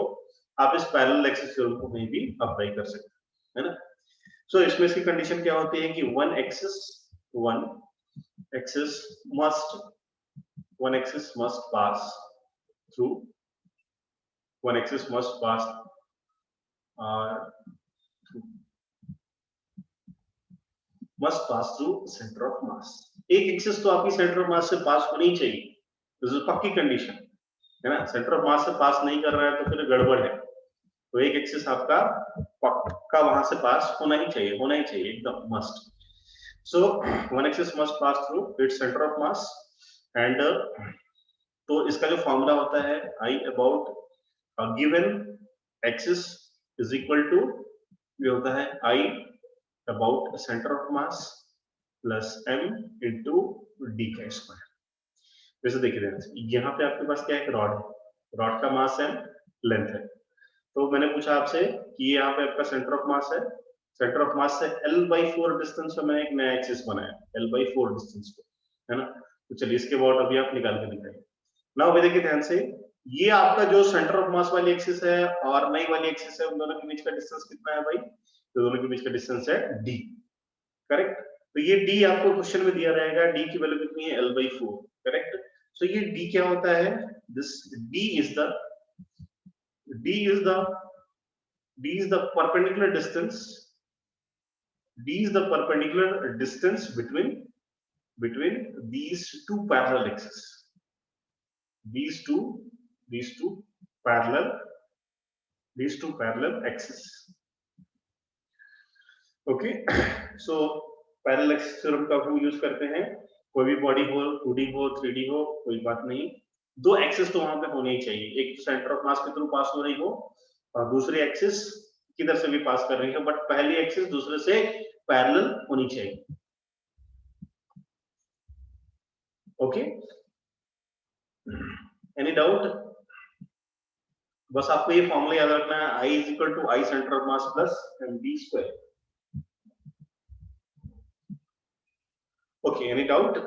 आप इस पैरेलल एक्सिस थ्योरम को कहीं भी अप्लाई कर सकते हैं, है ना। सो इसमें इसकी कंडीशन क्या होती है कि one axis must pass through centre of मास। एक एक्सिस तो आपकी सेंटर ऑफ मास से पास होनी ही चाहिए, दिस इज पक्की कंडीशन, है ना। सेंटर ऑफ मास से पास नहीं कर रहा है तो फिर गड़बड़ है। तो एक एक्सिस आपका पक्का वहां से पास होना ही चाहिए एकदम must. So one axis must pass through its centre of mass, and तो इसका जो फॉर्मूला होता है, I about given axis is equal to, ये होता है I about centre of mass plus m into D का स्क्वायर। जैसे देखिए यहाँ पे आपके पास क्या है, रॉड है, रॉड का मास m, लेंथ है। तो मैंने पूछा आपसे कि ये यहाँ पे आपका सेंटर ऑफ मास है, सेंटर ऑफ मास से L/4 डिस्टेंस पे मैंने एक नया एक्सिस बनाया, L/4 डिस्टेंस पे, है ना। तो चलिए इसके अबाउट अभी आप निकाल के दिखाइए। नाउ भाई देखिए ध्यान से, ये आपका जो सेंटर ऑफ मास वाली एक्सिस है और नई वाली एक्सिस है, उन दोनों के बीच का डिस्टेंस कितना है भाई, तो दोनों के बीच का डिस्टेंस है d, करेक्ट। तो ये d आपको क्वेश्चन में दिया रहेगा, d की वैल्यू कितनी है, L/4, करेक्ट। सो ये d क्या होता है, this d is the perpendicular distance between these two parallel axes, these two parallel axes, okay। so parallel axis theorem का हम यूज करते हैं, कोई भी बॉडी हो, 2D हो, 3D हो, कोई बात नहीं, दो एक्सिस तो वहां पे होने ही चाहिए, एक तो सेंटर ऑफ मास के थ्रू पास हो रही हो और दूसरी एक्सिस किधर से भी पास कर रही है, बट पहली एक्सिस दूसरे से पैरेलल होनी चाहिए, ओके। एनी डाउट, बस आपको ये फॉर्मूला याद रखना है, I is equal to I centre of mass plus md square, okay. Any doubt,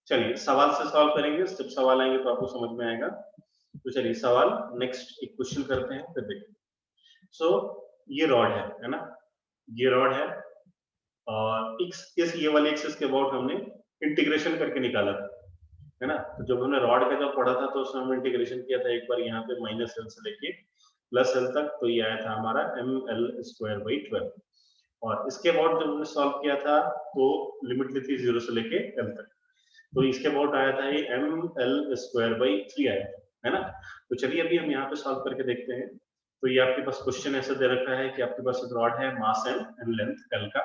चलिए सवाल से सॉल्व करेंगे, जब सवाल आएंगे तो आपको समझ में आएगा। तो चलिए सवाल नेक्स्ट एक क्वेश्चन करते हैं, फिर देखते हैं। सो ये रॉड है ना, ये रॉड है, और इस ये वाले एक्सिस के अबाउट हमने इंटीग्रेशन करके निकाला था, है ना। तो जब हमने रॉड का जब पढ़ा था तो उसमें हमने इंटीग्रेशन किया था एक बार यहाँ पे -L से लेके प्लस एल तक, तो ये आया था हमारा ml²/12। और इसके अबाउट जब हमने सॉल्व किया था तो लिमिट ली थी 0 से लेके l तक, तो इसके अबाउट आया था ये ml²/3 आया था, है ना। तो चलिए अभी हम यहाँ पे सॉल्व करके देखते हैं। तो ये आपके पास क्वेश्चन ऐसा दे रखा है कि आपके पास एक रॉड है, मास m एंड लेंथ l का।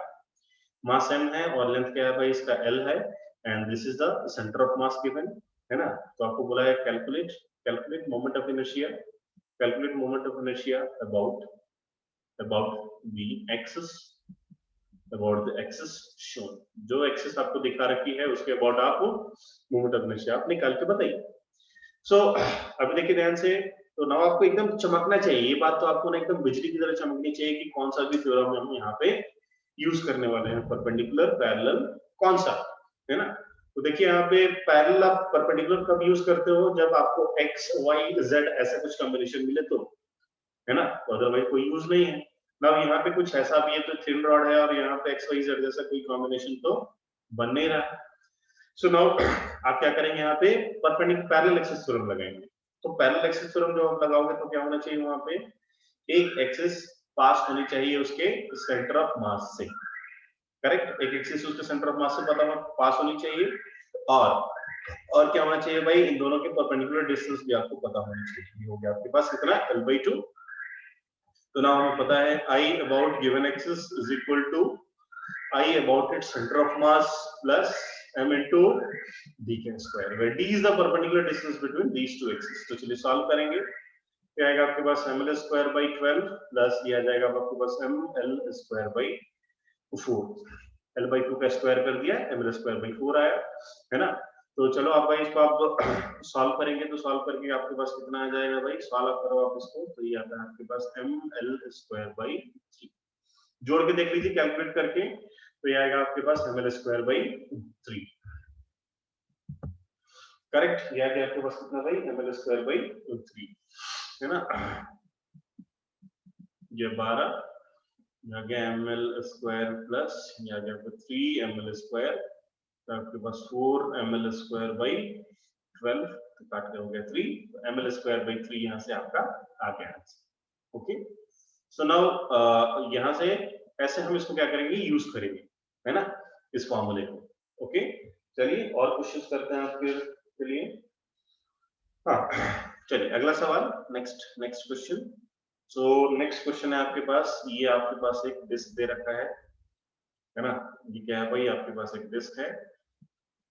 मास m है और लेंथ क्या है भाई, इसका l है, and this is the centre of mass given, है ना। तो आपको बोला है calculate moment of inertia, calculate moment of inertia about the axis, about the axis shown. जो एक्सिस आपको दिखा रखी है उसके अबाउट आप मोमेंट ऑफ इनर्शिया आप निकाल के बताइए। सो अभी देखिए ध्यान से, तो नाउ आपको एकदम चमकना चाहिए, ये बात तो आपको ना एकदम बिजली की तरह चमकनी चाहिए कि कौन सा भी थ्योरम हम यहाँ पे यूज करने वाले हैं, परपेंडिकुलर, पैरेलल, कौन सा, है ना। तो देखिए यहाँ पे पैरेलल आप परपेंडिकुलर कब यूज करते हो, जब आपको x y z ऐसा कुछ कॉम्बिनेशन मिले तो, है ना, तो अदरवाइज कोई यूज नहीं है। ना यहाँ पे कुछ ऐसा भी है तो थिन रॉड है और यहाँ पे x y z जैसा कोई कॉम्बिनेशन तो बन नहीं रहा। सो नाउ आप क्या करेंगे, यहाँ पे परपेंडिकुलर पैरेलल एक्सिस थ्योरम लगाएंगे। तो पैरेलल एक्सिस थ्योरम जब आप लगाओगे तो क्या होना चाहिए, वहां पे एक एक्सिस पास होनी चाहिए उसके सेंटर ऑफ मास से, करेक्ट, एक एक्सिस उसके सेंटर ऑफ मास से पता पास होनी चाहिए, और क्या होना चाहिए भाई, इन दोनों के परपेंडिकुलर डिस्टेंस भी आपको पता होनी चाहिए। ये हो गया आपके पास कितना, l/2। तो नाउ हमें पता है I about given axis is equal to I about its center of mass plus m into d², where d is the perpendicular distance between these two axes। तो चलिए सॉल्व करेंगे, क्या आएगा आपके पास ml²/12 प्लस ये आ जाएगा आपके पास ml²/4, l/2 का स्क्वायर कर दिया, ml²/4 आया, है ना। तो चलो आप भाई इसको आप सॉल्व करेंगे, तो सॉल्व करके आपके पास कितना आ जाएगा भाई, सॉल्व करो आप इसको, तो ये आता है आपके पास ml²/3। जोड़ के देख लीजिए कैलकुलेट करके, तो ये आएगा आपके पास ml²/3, करेक्ट। ये आ गया आपके पास कितना भाई, ml²/3, है ना। ये 12 आ गया ml² प्लस ये आ गया 3 ml², तो आपके पास 4 ml²/12, तो काट के हो गया 3 ml²/3, यहाँ से आपका आ गया आंसर। ओके, सो नाउ यहाँ से ऐसे हम इसको क्या करेंगे, यूज करेंगे, है ना, इस फॉर्मूले को। ओके, चलिए और क्वेश्चंस करते हैं आपके लिए। हाँ चलिए अगला सवाल, next question. So next question है आपके पास, ये आपके पास एक डिस्क दे रखा है ना। ये क्या है भाई, आपके पास एक डिस्क है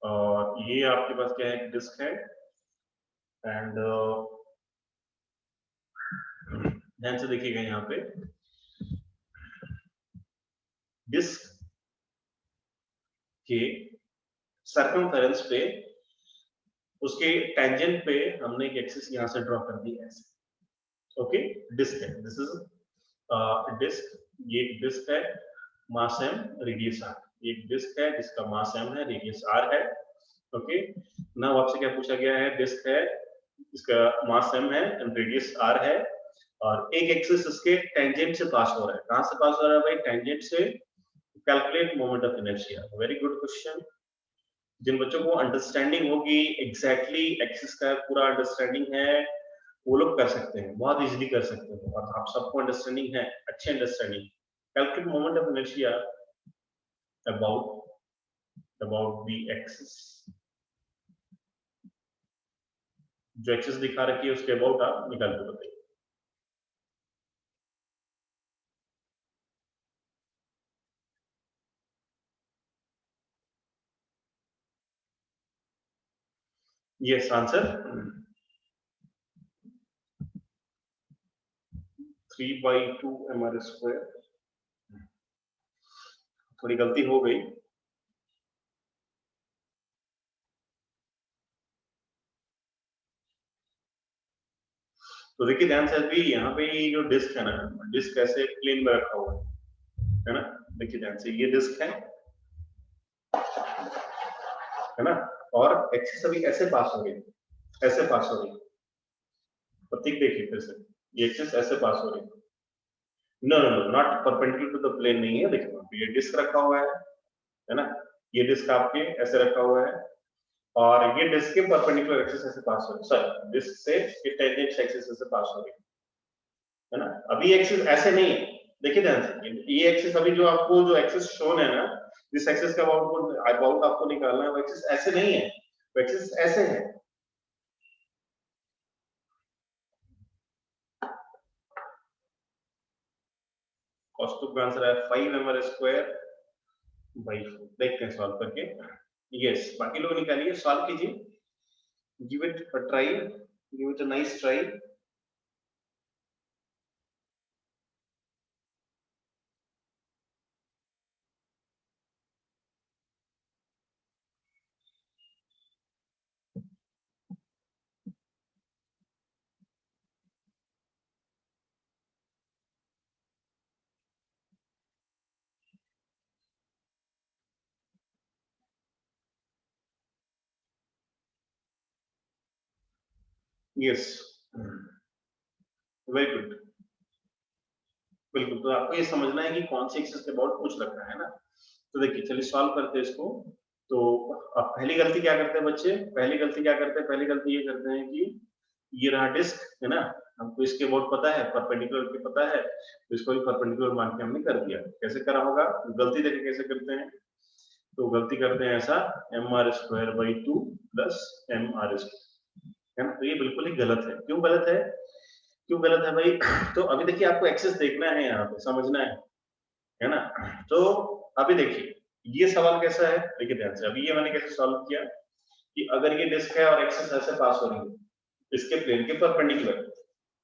और ये आपके पास क्या है, एक डिस्क है, एंड ध्यान से देखिएगा यहाँ पे डिस्क के सर्कमफेरेंस पे, उसके टेंजेंट पे हमने एक एक्सिस यहाँ से ड्रॉ कर दी ऐसे। ओके, डिस्क है, दिस इज डिस्क, ये एक डिस्क है, मास m, रेडियस r। एक डिस्क है जिसका मास m है, रेडियस r है। ओके, नाउ आपसे क्या पूछा गया है, डिस्क है इसका मास m है एंड रेडियस r है, और एक एक्सिस इसके टेंजेंट से पास हो रहा है। कहां से पास हो रहा है भाई, टेंजेंट से। Calculate moment of inertia, very good question. जिन बच्चों को अंडरस्टैंडिंग होगी, एग्जैक्टली एक्सिस का पूरा अंडरस्टैंडिंग है, वो लोग कर सकते हैं, बहुत इजीली कर सकते हैं, और आप सबको अंडरस्टैंडिंग है, अच्छी understanding. Calculate moment of inertia about the axis, जो एक्सिस दिखा रखी है उसके अबाउट आप निकाल के बताइए। Yes answer 3/2 mr²। थोड़ी गलती हो गई, तो देखिए ध्यान से अभी यहाँ पे जो डिस्क है ना, डिस्क ऐसे प्लेन में रखा हुआ है ना। देखिए ध्यान से, ये डिस्क है ना, और एक्सिस अभी ऐसे पास हो रही, ऐसे पास हो रही, प्रतीक देखिए फिर से, ये एक्सिस ऐसे पास हो रही, no no no, not perpendicular to the plane नहीं है। देखिए ये डिस्क रखा हुआ है ना, ये डिस्क आपके ऐसे रखा हुआ है, और ये डिस्क के परपेंडिकुलर एक्सिस से पास हो रही, सॉरी डिस्क से टेंजेंट एक्सिस से पास हो रही, है ना। अभी एक्सिस ऐसे नहीं है, देखिए ध्यान से, ये एक्सिस अभी जो आपको जो एक्सिस शोन है ना, जिस एक्सिस का अबाउट आपको निकालना है वो एक्सिस ऐसे नहीं है, वो एक्सिस ऐसे है। cos 2 का आंसर है 5 mr स्क्वायर बाई 4। देखते हैं सॉल्व करके। यस, बाकी लोग निकालिए, सॉल्व कीजिए, give it a try, give it a nice try. Yes, very good. बिल्कुल, तो आपको ये समझना है कि कौन सी एक्सिस के अबाउट पूछ रखा है ना। तो देखिए, चलिए सॉल्व करते हैं इसको। तो अब पहली गलती क्या करते हैं बच्चे, पहली गलती क्या करते हैं, पहली गलती ये करते हैं कि ये रहा डिस्क है ना, हमको इसके अबाउट पता है, परपेंडिकुलर के पता है, तो इसको भी परपेंडिकुलर मान के हमने कर दिया। कैसे करा होगा, गलती देखिए कैसे करते हैं। तो गलती करते हैं ऐसा, mr square by 2 plus mr square, है ना। तो ये बिल्कुल ही गलत है। क्यों गलत है, क्यों गलत है भाई? तो अभी देखिए, आपको एक्सेस देखना है, यहाँ पे समझना है ना। तो अभी देखिए ये सवाल कैसा है, देखिए ध्यान से। अभी ये मैंने कैसे सॉल्व किया कि अगर ये डिस्क है और एक्सेस ऐसे पास हो रही है इसके प्लेन के परपेंडिकुलर,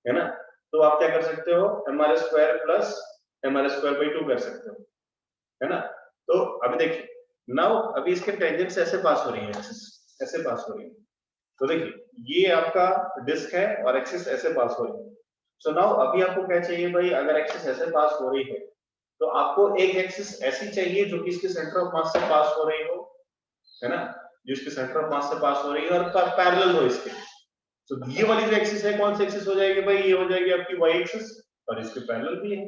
है ना, तो आप क्या कर सकते हो, mr square plus mr square by 2 कर सकते हो, है ना। तो अभी देखिए, नाउ अभी इसके टेंजेंट्स ऐसे पास हो रही है, एक्सेस ऐसे पास हो रही है। तो देखिए ये आपका डिस्क है और एक्सिस ऐसे पास हो रही है। सो नाउ अभी आपको क्या चाहिए भाई, अगर एक्सिस ऐसे पास हो रही है तो आपको एक एक्सिस ऐसी चाहिए जो कि इसके सेंटर ऑफ मास से पास हो रही हो, है ना, जो इसके सेंटर ऑफ मास से पास हो रही है और पैरेलल हो इसके। तो ये वाली जो एक्सिस है, कौन सी एक्सिस हो जाएगी भाई, ये हो जाएगी आपकी वाई एक्सिस और इसके पैरेलल भी है।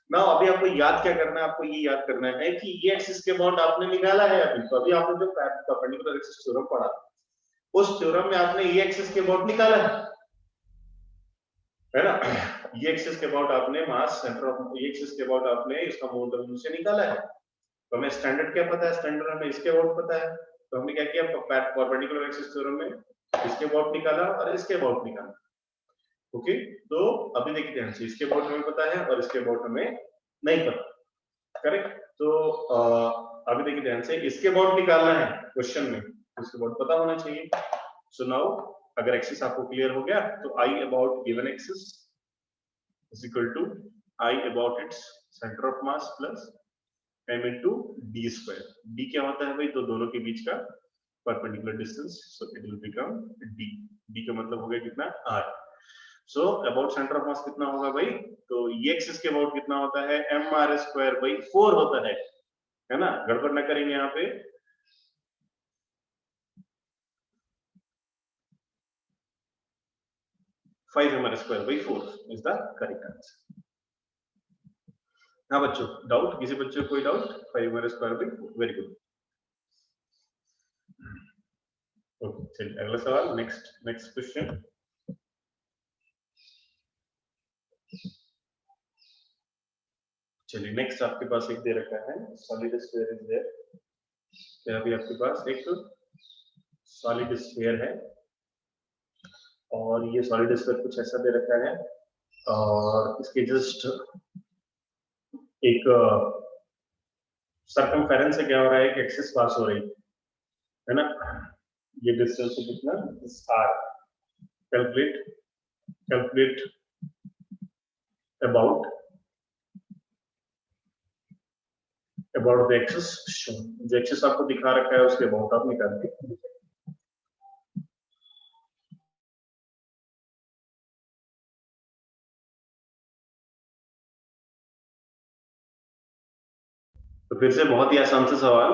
नाउ अभी आपको याद क्या करना है, आपको ये याद करना है कि ये एक्सिस के अबाउट आपने निकाला है अभी, तो अभी आपने जो परपेंडिकुलर एक्सिस थ्योरम पढ़ा, उस थ्योरम में आपने ये एक्सिस के अबाउट निकाला है ना। ये एक्सिस के अबाउट आपने मास सेंटर ऑफ, ये एक्सिस के अबाउट आपने इसका मोमेंटम से निकाला है। तो हमें स्टैंडर्ड क्या पता है, स्टैंडर्ड हमें इसके अबाउट पता है। तो हमने क्या किया, परपेंडिकुलर एक्सिस थ्योरम में इसके अबाउट निकाला और इसके अबाउट निकाला। ओके, तो अभी देखिए ध्यान से, इसके अबाउट हमें पता है और इसके अबाउट हमें नहीं पता, करेक्ट। तो अभी देखिए ध्यान से, इसके अबाउट निकालना है क्वेश्चन में, इसके अबाउट पता होना चाहिए। सो नाउ अगर एक्सिस आपको क्लियर हो गया तो I about given axis is equal to I about its centre of mass plus m into d square। d क्या होता है भाई, तो दोनों के बीच का perpendicular distance, so it will become d। d का मतलब हो गया कितना, r। So about centre of मास कितना होगा भाई, तो ये एक्सिस के अबाउट कितना होता है, mr स्क्वायर बाई 4 होता है ना। गड़बड़ ना करेंगे यहाँ पे। Five mr square by 4 is the correct answer. हाँ बच्चों, डाउट, किसी बच्चे को कोई doubt, 5 mr square by 4, very good. Okay, चलिए अगला सवाल, नेक्स्ट क्वेश्चन। चलिए नेक्स्ट आपके पास एक दे रखा है, सॉलिड स्फीयर इज देयर। तो अभी आपके पास एक सॉलिड स्फीयर है और ये सॉलिड स्फीयर कुछ ऐसा दे रखा है और इसके जस्ट एक सरकमफेरेंस से क्या हो रहा है कि एक्सिस पास हो रही है ना। ये डिस्टेंस है कितना, r। Calculate about the axis shown. जो एक्सिस आपको दिखा रखा है उसके अबाउट आप निकाल के। तो फिर से बहुत ही आसान सा सवाल,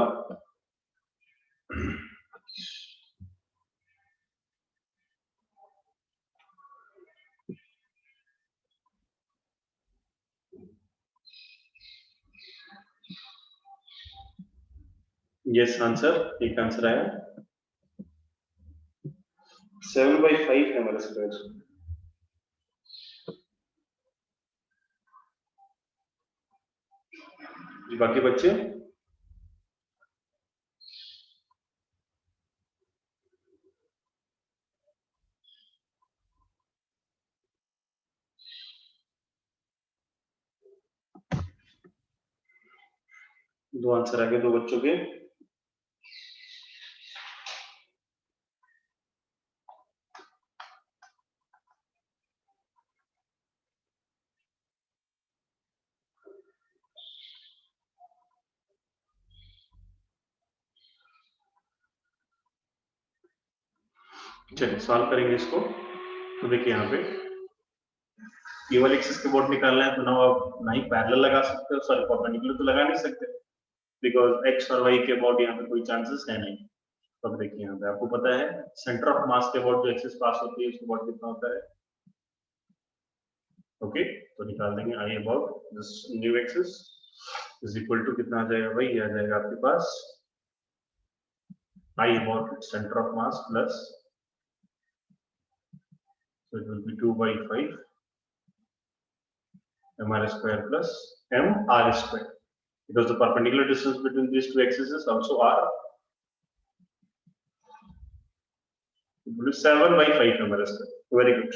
यस आंसर, एक आंसर आया 7/5 mr स्क्वायर। बाकी बच्चे दो आंसर आ गए दो बच्चों के। चलिए सॉल्व करेंगे इसको। तो देखिए यहाँ पे ये वाले एक्सिस के बोर्ड निकालना है तो ना आप ना ही पैरेलल लगा सकते हो, सॉरी परपेंडिकुलर तो लगा नहीं सकते बिकॉज एक्स और वाई के बोर्ड यहाँ पे कोई चांसेस है नहीं। तो अब देखिए यहाँ पे आपको पता है सेंटर ऑफ मास के बोर्ड जो एक्सिस पास होती है उसके बोर्ड कितना होता है। ओके तो निकाल देंगे I about this new axis is equal to कितना आ जाएगा भाई, ये आ जाएगा आपके पास I about centre of mass plus so it will be 2 by 5 mr square plus mr square because the perpendicular distance between these two axes is also r. It will be 7 by 5 mr square. Very good.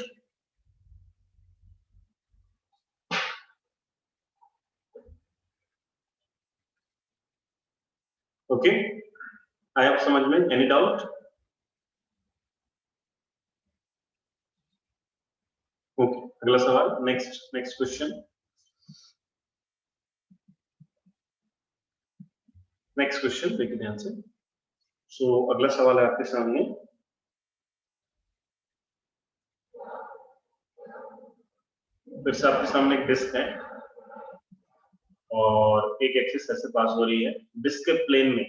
Okay, I have समझ में any doubt? Okay, अगला सवाल next question. Next question देखिए ध्यान से। सो अगला सवाल है आपके सामने, फिर से आपके सामने एक डिस्क है और एक एक्सिस ऐसे पास हो रही है डिस्क के प्लेन में।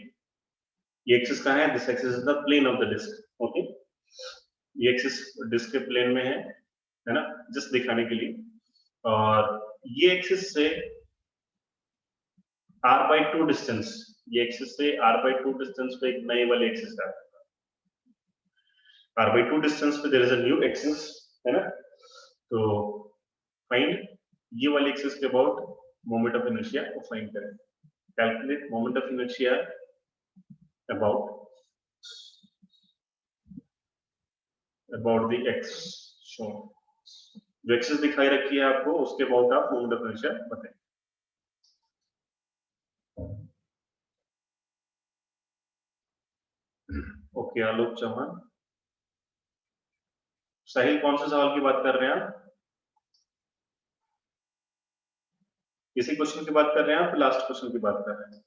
ये एक्सिस कहाँ है? This axis is the plane of the disc. Okay, ये एक्सिस डिस्क के प्लेन में है ना, जस्ट दिखाने के लिए। और ये एक्सिस से r/2 डिस्टेंस, ये एक्सिस से r/2 डिस्टेंस पे एक नए वाले एक्सिस है, r/2 डिस्टेंस पे there is a new axis, है ना। तो फाइंड ये वाले एक्सिस के अबाउट मोमेंट ऑफ इनर्शिया को फाइंड करें। Calculate moment of inertia about the axis shown. जो एक्सिस दिखाई रखी है आपको उसके अबाउट आप मोमेंट ऑफ इनर्शिया बताएं। ओके, आलोक चौहान, साहिल कौन से सवाल की बात कर रहे हैं आप? किसी क्वेश्चन की बात कर रहे हैं आप, लास्ट क्वेश्चन की बात कर रहे हैं?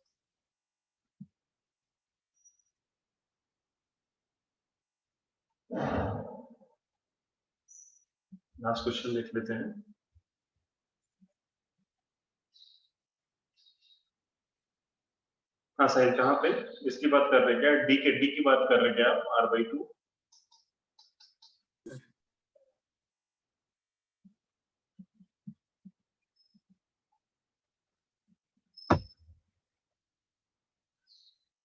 लास्ट क्वेश्चन देख लेते हैं। हाँ साहिल, कहाँ पे इसकी बात कर रहे हैं क्या? डी की बात कर रहे हैं क्या आप? r/2।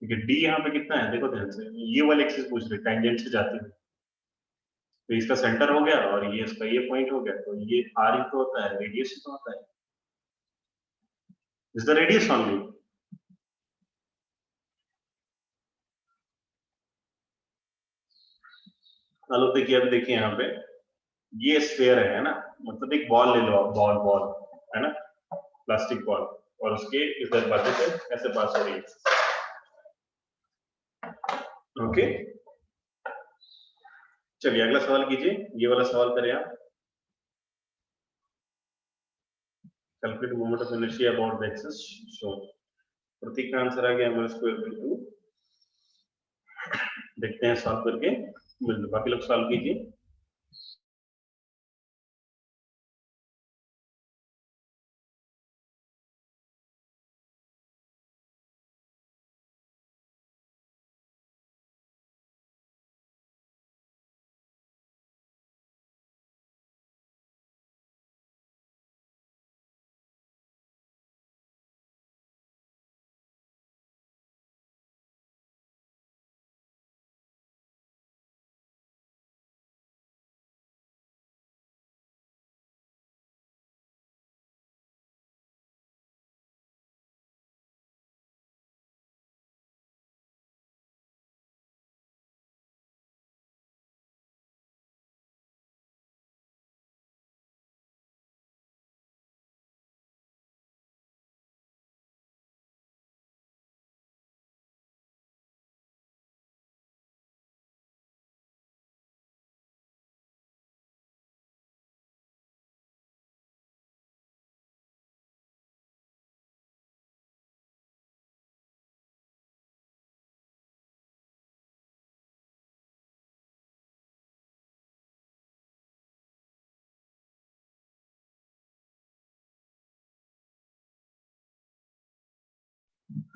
ठीक है, डी यहाँ पे कितना है देखो ध्यान से, ये वाले एक्सिस पूछ रहे, टैंजेंट से जाते हुए। तो इसका सेंटर हो गया और ये इसका ये पॉइंट हो गया, तो ये r ही तो होता है, रेडियस ही तो होता है, इज द रेडियस ओनली। चलो देखिए, अभी देखिए यहाँ पे ये स्फीयर है ना, मतलब एक बॉल ले लो आप, बॉल है ना, प्लास्टिक बॉल, और उसके इधर बाजू से ऐसे पास हो रही है। ओके, चलिए अगला सवाल कीजिए, ये वाला सवाल करें आप। Calculate moment of inertia about the axis shown. Prateek का आंसर आ गया mr स्क्वायर बाय 2। देखते हैं सॉल्व करके, बाकी लोग सॉल्व कीजिए।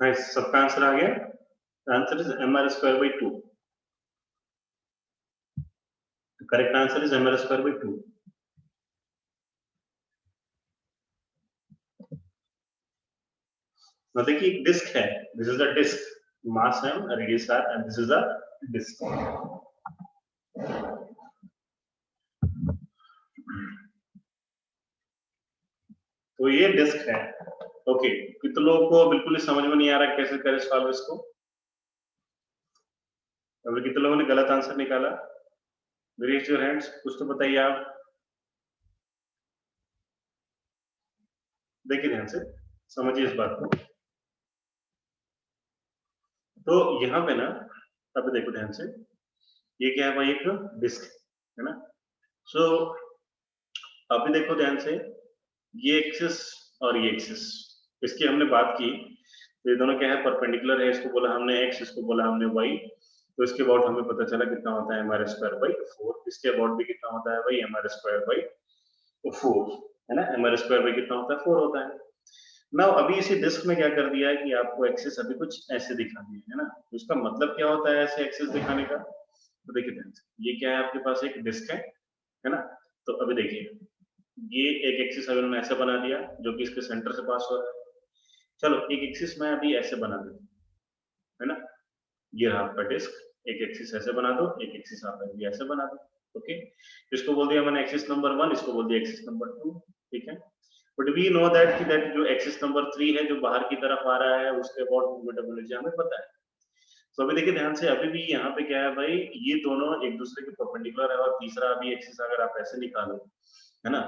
हाँ, सबका आंसर आ गया। Answer is mr square by 2। Correct answer is mr square by 2। now देखिए एक डिस्क है, this is a disc, mass m, radius r and this is a disc. तो ये डिस्क है। ओके, कितने लोगों को बिल्कुल ही समझ में नहीं आ रहा कैसे करें सॉल्व इसको? अभी कितने लोगों ने गलत आंसर निकाला? रेज योर हैंड्स, कुछ तो बताइए आप। देखिए ध्यान से समझिए इस बात को। तो यहाँ पे ना, अब देखो ध्यान से, ये क्या है भाई? एक डिस्क है ना। सो अभी देखो ध्यान से, ये एक्सिस और ये एक्सिस, इसकी हमने बात की, तो ये दोनों क्या है? परपेंडिकुलर है। इसको बोला हमने x, इसको बोला हमने y। तो इसके अबाउट हमें पता चला कितना होता है mr स्क्वायर बाई 4। इसके अबाउट भी कितना होता है भाई? mr स्क्वायर बाई 4 है ना। mr स्क्वायर बाई कितना होता है? 4 होता है। नाउ अभी इसी डिस्क में क्या कर दिया है कि आपको एक्सिस अभी कुछ ऐसे दिखा दिए है ना। तो इसका मतलब क्या होता है ऐसे एक्सिस दिखाने का? तो देखिए ध्यान से, ये क्या है? आपके पास एक डिस्क है ना। तो अभी देखिए, ये एक एक्सिस अभी मैंने ऐसे बना दिया जो कि इसके सेंटर से पास हो रहा है। चलो एक एक्सिस मैं अभी ऐसे बना देता हूं, है ना। ये रहा आपका डिस्क, एक एक्सिस ऐसे बना दो, एक एक्सिस आप अभी ऐसे बना दो। ओके, इसको बोल दिया मैंने एक्सिस नंबर 1, इसको बोल दिया एक्सिस नंबर 2। ठीक है, बट वी नो दैट कि दैट जो एक्सिस नंबर 3 है, जो बाहर की तरफ आ रहा है, उसके अबाउट मूवमेंट ऑफ एनर्जी हमें पता है। तो अभी देखिए ध्यान से, अभी भी यहाँ पे क्या है भाई? ये दोनों एक दूसरे के परपेंडिकुलर है। और तीसरा अभी एक्सिस अगर आप ऐसे निकालो, है ना,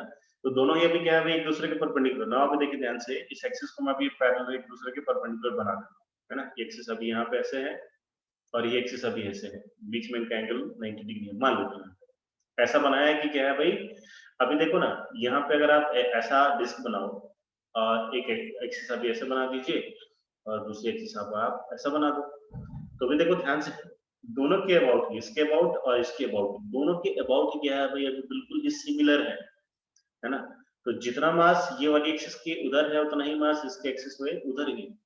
तो दोनों ये भी क्या है भाई? एक दूसरे के परपेंडिकुलर ना। अभी देखिए ध्यान से, इस एक्सिस को मैं अभी पैरेलल एक दूसरे के परपेंडिकुलर बना देता हूं, है ना। ये एक्सिस अभी यहाँ पे ऐसे है और ये एक्सिस अभी ऐसे है, बीच में इनका एंगल 90 डिग्री है, मान लो। ऐसा बनाया है कि क्या है भाई? अभी देखो ना, यहाँ पे अगर आप ऐसा डिस्क बनाओ और एक एक्सिस अभी ऐसे बना दीजिए और दूसरी एक्सिस आप ऐसा बना दो। तो अभी देखो ध्यान से, दोनों के अबाउट, इसके अबाउट और इसके अबाउट, दोनों के अबाउट क्या है भाई? अभी बिल्कुल ही सिमिलर है ना। तो जितना मास ये वाली एक्सिस के उधर है, उतना ही मास इसके एक्सिस में उधर ही है।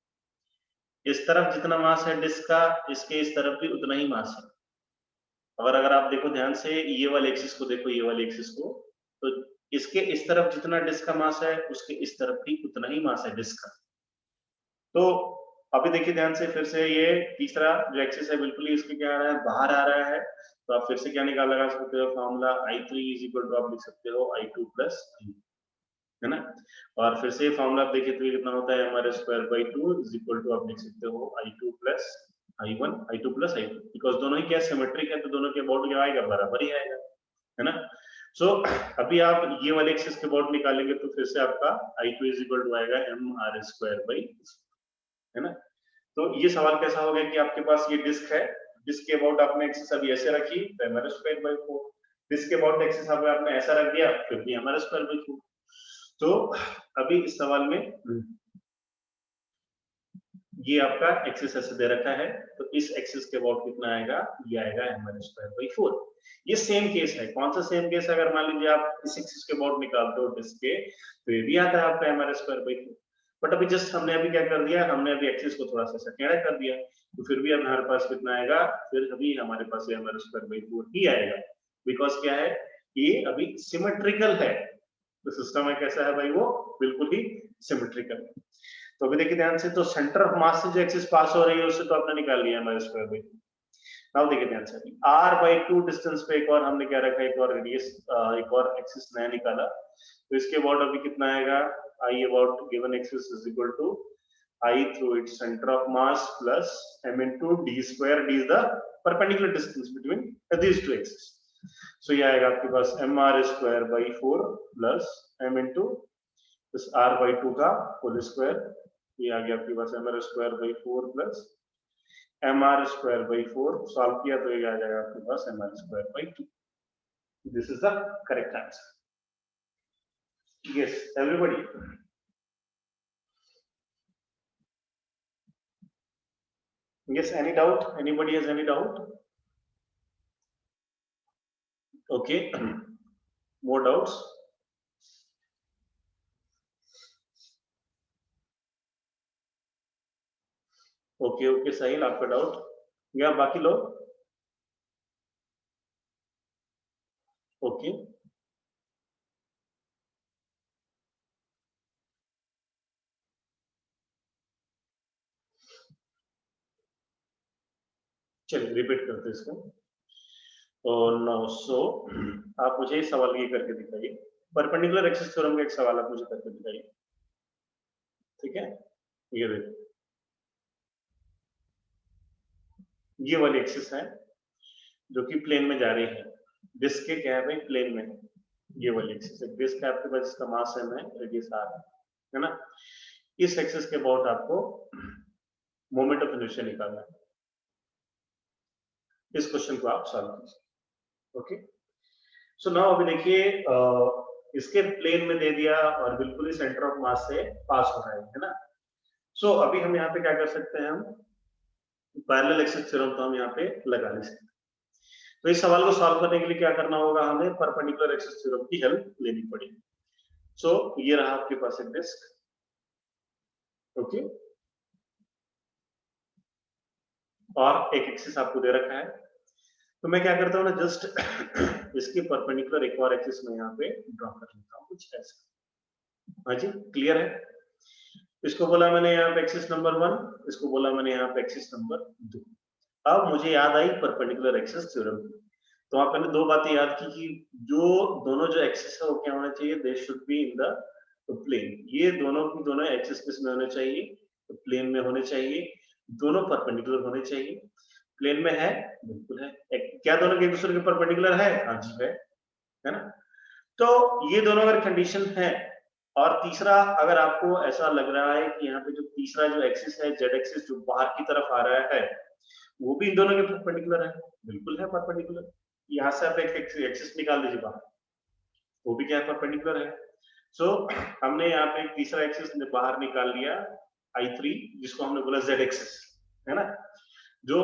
इस तरफ जितना मास है डिस्क का, इसके इस तरफ भी उतना ही मास है। अगर आप देखो ध्यान से, ये वाले एक्सिस को देखो, ये वाले एक्सिस को, तो इसके इस तरफ जितना डिस्क का मास है, उसके इस तरफ भी उतना ही मास है डिस्क का। तो अभी देखिए ध्यान से, फिर से ये तीसरा जो एक्सिस है बिल्कुल ही इसके क्या आ रहा है? बाहर आ रहा है। तो आप फिर से क्या निकाल लगा सकते हो? Formula I3 is equal to, आप लिख सकते हो I2 प्लस I, है ना। और फिर से फॉर्मूला आप देखिए तो ये कितना होता है? mr square by 2 is equal to, आप लिख सकते हो I2 plus I1, I2 plus I2, because दोनों ही क्या सिमेट्रिक है, तो दोनों के अबाउट क्या आएगा? बराबर ही आएगा, है ना। सो अभी आप ये वाले एक्सिस के अबाउट निकालेंगे तो फिर से आपका I2 इज इक्वल टू आएगा mr स्क्वायर बाई, है ना। तो ये सवाल कैसा हो गया कि आपके पास ये डिस्क है, डिस्क के अबाउट आपने एक्सिस अभी ऐसे रखी, तो mr स्क्वायर बाई 4। डिस्क के अबाउट एक्सिस आपने ऐसा रख दिया, फिर भी mr स्क्वायर बाई 4। तो अभी इस सवाल में ये आपका एक्सिस ऐसे दे रखा है, तो इस एक्सिस के अबाउट कितना आएगा? ये आएगा mr स्क्वायर बाई 4। ये सेम केस है। कौन सा सेम केस? अगर मान लीजिए आप इस एक्सिस के अबाउट निकालते हो डिस्क के, तो ये भी आता है आपका mr स्क्वायर बाई 4। बट अभी जस्ट हमने अभी क्या कर दिया? हमने अभी एक्सिस को थोड़ा सा टेढ़ा कर दिया, तो फिर भी अब हमारे पास कितना आएगा? फिर अभी हमारे पास ये mr स्क्वायर बाई 4 ही आएगा, बिकॉज क्या है? ये अभी सिमेट्रिकल है। तो सिस्टम है कैसा है भाई? वो बिल्कुल ही सिमेट्रिकल है। तो अभी देखिए ध्यान से, तो सेंटर ऑफ मास से जो एक्सिस पास हो रही है उससे तो आपने निकाल लिया mr स्क्वायर बाई 2। नाउ देखिए ध्यान से, r बाई 2 डिस्टेंस पे एक और हमने क्या रखा? एक और रेडियस, एक और एक्सिस नया निकाला। तो इसके अबाउट अभी कितना आएगा? I about given axis is equal to I through its center of mass plus m into d square. D is the perpendicular distance between these two axes. So ये आएगा आपके पास mr square by 4 plus m into this r by 2 का whole square। ये आ गया आपके पास mr square by 4 plus mr square by 4। Solve किया तो ये आ जाएगा आपके पास mr square by 2। This is the correct answer. Yes, everybody. Yes, any doubt? Anybody has any doubt? Okay. More doubts? Okay okay Sahil, आपका डाउट या बाकी लोग? ओके चलिए रिपीट करते हैं इसको। और 900 आप मुझे इस सवाल ये करके दिखाइए, परपेंडिकुलर एक्सिस थ्योरम का एक सवाल आप मुझे करके दिखाइए, ठीक है? ये देखो, ये वाली एक्सिस है जो कि प्लेन में जा रही है, डिस्क के क्या है भाई, प्लेन में है। ये वाली एक्सिस है, डिस्क है आपके पास, इसका मास m है, रेडियस r है ना? इस एक्सिस के अबाउट आपको मोमेंट ऑफ इनर्शिया निकालना है। इस क्वेश्चन को आप सॉल्व कीजिए। ओके, सो नाउ अभी देखिए, इसके प्लेन में दे दिया और बिल्कुल ही सेंटर ऑफ मास से पास हो रहा है ना? सो अभी हम यहाँ पे क्या कर सकते हैं, हम पैरेलल एक्सिस थ्योरम तो हम यहाँ पे लगा नहीं सकते। तो इस सवाल को सॉल्व करने के लिए क्या करना होगा, हमें परपेंडिकुलर एक्सिस थ्योरम की हेल्प लेनी पड़ेगी। सो ये रहा आपके पास एक डिस्क, ओके, और एक एक्सिस आपको दे रखा है। तो मैं क्या करता हूँ ना, जस्ट इसके परपेंडिकुलर एक और एक्सिस में यहाँ पे ड्रॉ कर लेता हूँ, कुछ ऐसा। हाँ जी, क्लियर है? इसको बोला मैंने यहाँ पे एक्सिस नंबर 1, इसको बोला मैंने यहाँ पे एक्सिस नंबर 2। अब मुझे याद आई परपेंडिकुलर एक्सिस थ्योरम की। तो आप मैंने दो बातें याद की कि जो दोनों जो एक्सिस है वो क्या होना चाहिए, they should be in the plane. ये दोनों की दोनों एक्सिस किस में होने चाहिए, तो प्लेन में होने चाहिए, दोनों परपेंडिकुलर होने चाहिए। प्लेन में है, बिल्कुल है। क्या दोनों एक दूसरे के परपेंडिकुलर है? हाँ जी है ना? तो ये दोनों अगर कंडीशन है, और तीसरा अगर आपको ऐसा लग रहा है कि यहाँ पे जो तीसरा जो एक्सिस है, जेड एक्सिस जो बाहर की तरफ आ रहा है, वो भी इन दोनों के परपेंडिकुलर है, बिल्कुल है परपेंडिकुलर। यहाँ से आप एक एक्सिस निकाल दीजिए बाहर, वो भी क्या है, परपेंडिकुलर है। सो हमने यहाँ पे तीसरा एक्सिस बाहर निकाल लिया, I3, जिसको हमने बोला जेड एक्सिस, है ना? जो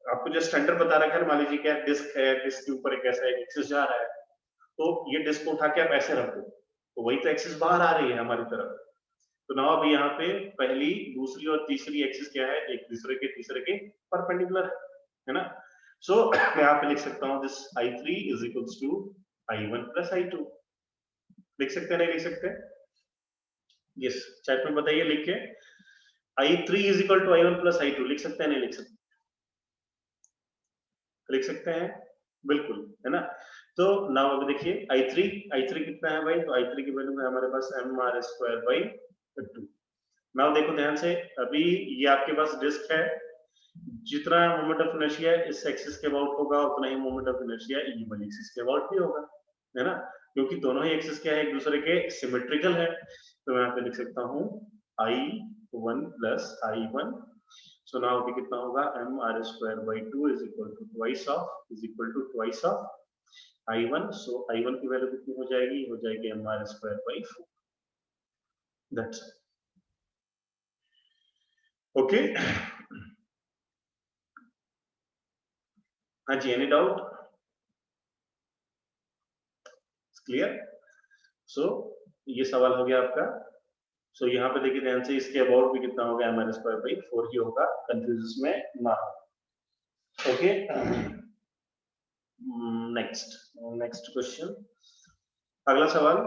आपको जो स्टैंडर्ड बता रखा है, मान लीजिए क्या डिस्क है, डिस्क के ऊपर एक ऐसा एक्सिस जा रहा है, तो ये डिस्क को उठा के आप ऐसे रख दो, तो वही तो एक्सिस बाहर आ रही है हमारी तरफ। तो नाउ अभी यहाँ पे पहली, दूसरी और तीसरी एक्सिस क्या है, एक दूसरे के तीसरे के परपेंडिकुलर है ना? सो मैं यहाँ पे लिख सकता हूँ, this I3 is equals to I1 plus I2। लिख सकते हैं, नहीं लिख सकते? यस, चैट में बताइए लिख के। I3 is equal to I1 plus I2 लिख सकते हैं, नहीं लिख सकते? लिख सकते हैं, बिल्कुल, है ना? तो नाउ अभी देखिए I3 कितना है भाई, तो I3 की वैल्यू है हमारे पास mr²/2। नाउ देखो ध्यान से, अभी ये आपके पास डिस्क है, जितना मोमेंट ऑफ इनर्शिया इस एक्सिस के अबाउट होगा, उतना ही मोमेंट ऑफ इनर्शिया ये वाली एक्सिस के अबाउट भी होगा, है ना? क्योंकि दोनों ही एक्सिस क्या है, एक दूसरे के सिमेट्रिकल है। तो मैं यहाँ पे लिख सकता हूँ I1 plus I1। So now अभी कितना होगा, mr²/2 is equal to twice of I1। So I1 की वैल्यू कितनी हो जाएगी mr²/4। That's okay. हाँ जी, एनी डाउट? क्लियर? सो ये सवाल हो गया आपका। सो यहाँ पे देखिए ध्यान से, इसके अबाउट भी कितना होगा, mr²/4 ही होगा, कंफ्यूज में ना हो। ओके, नेक्स्ट क्वेश्चन, अगला सवाल।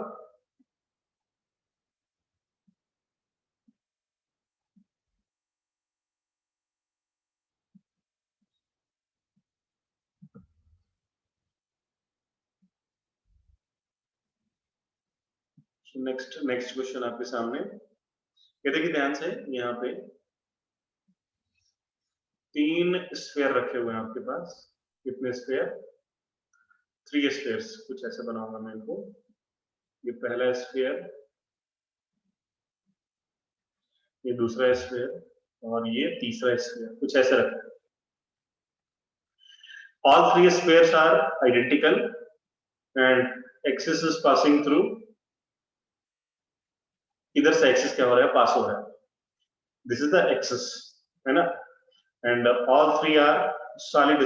नेक्स्ट क्वेश्चन आपके सामने, ये देखिए ध्यान से, यहाँ पे 3 स्फीयर रखे हुए हैं आपके पास। कितने स्फीयर? 3 स्फीयर्स, कुछ ऐसे बनाऊंगा मैं इनको। ये पहला स्फीयर, ये दूसरा स्फीयर, और ये तीसरा स्फीयर, कुछ ऐसे रखा है। All 3 spheres are identical and axis is passing through, इधर से एक्सिस क्या हो रहा है, पास हो रहा है, दिस इज द एक्सिस, है ना? And all 3 are solid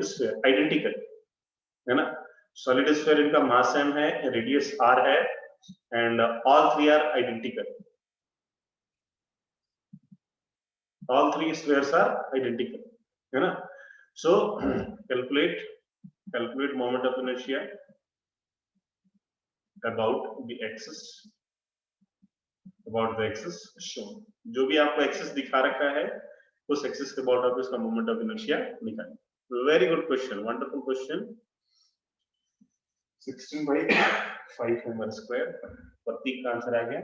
sphere, identical, है ना? सॉलिड स्फीयर, इनका मास m है, रेडियस r है, and all 3 are identical. All three squares are identical, है ना? So calculate moment of inertia about the axis shown। जो भी आपको एक्सिस दिखा रखा है उस एक्सिस के अबाउट आप इसका मोमेंट ऑफ इनर्शिया निकालें। Very good question, wonderful question. 16/5 M square, Prateek का आंसर आ गया।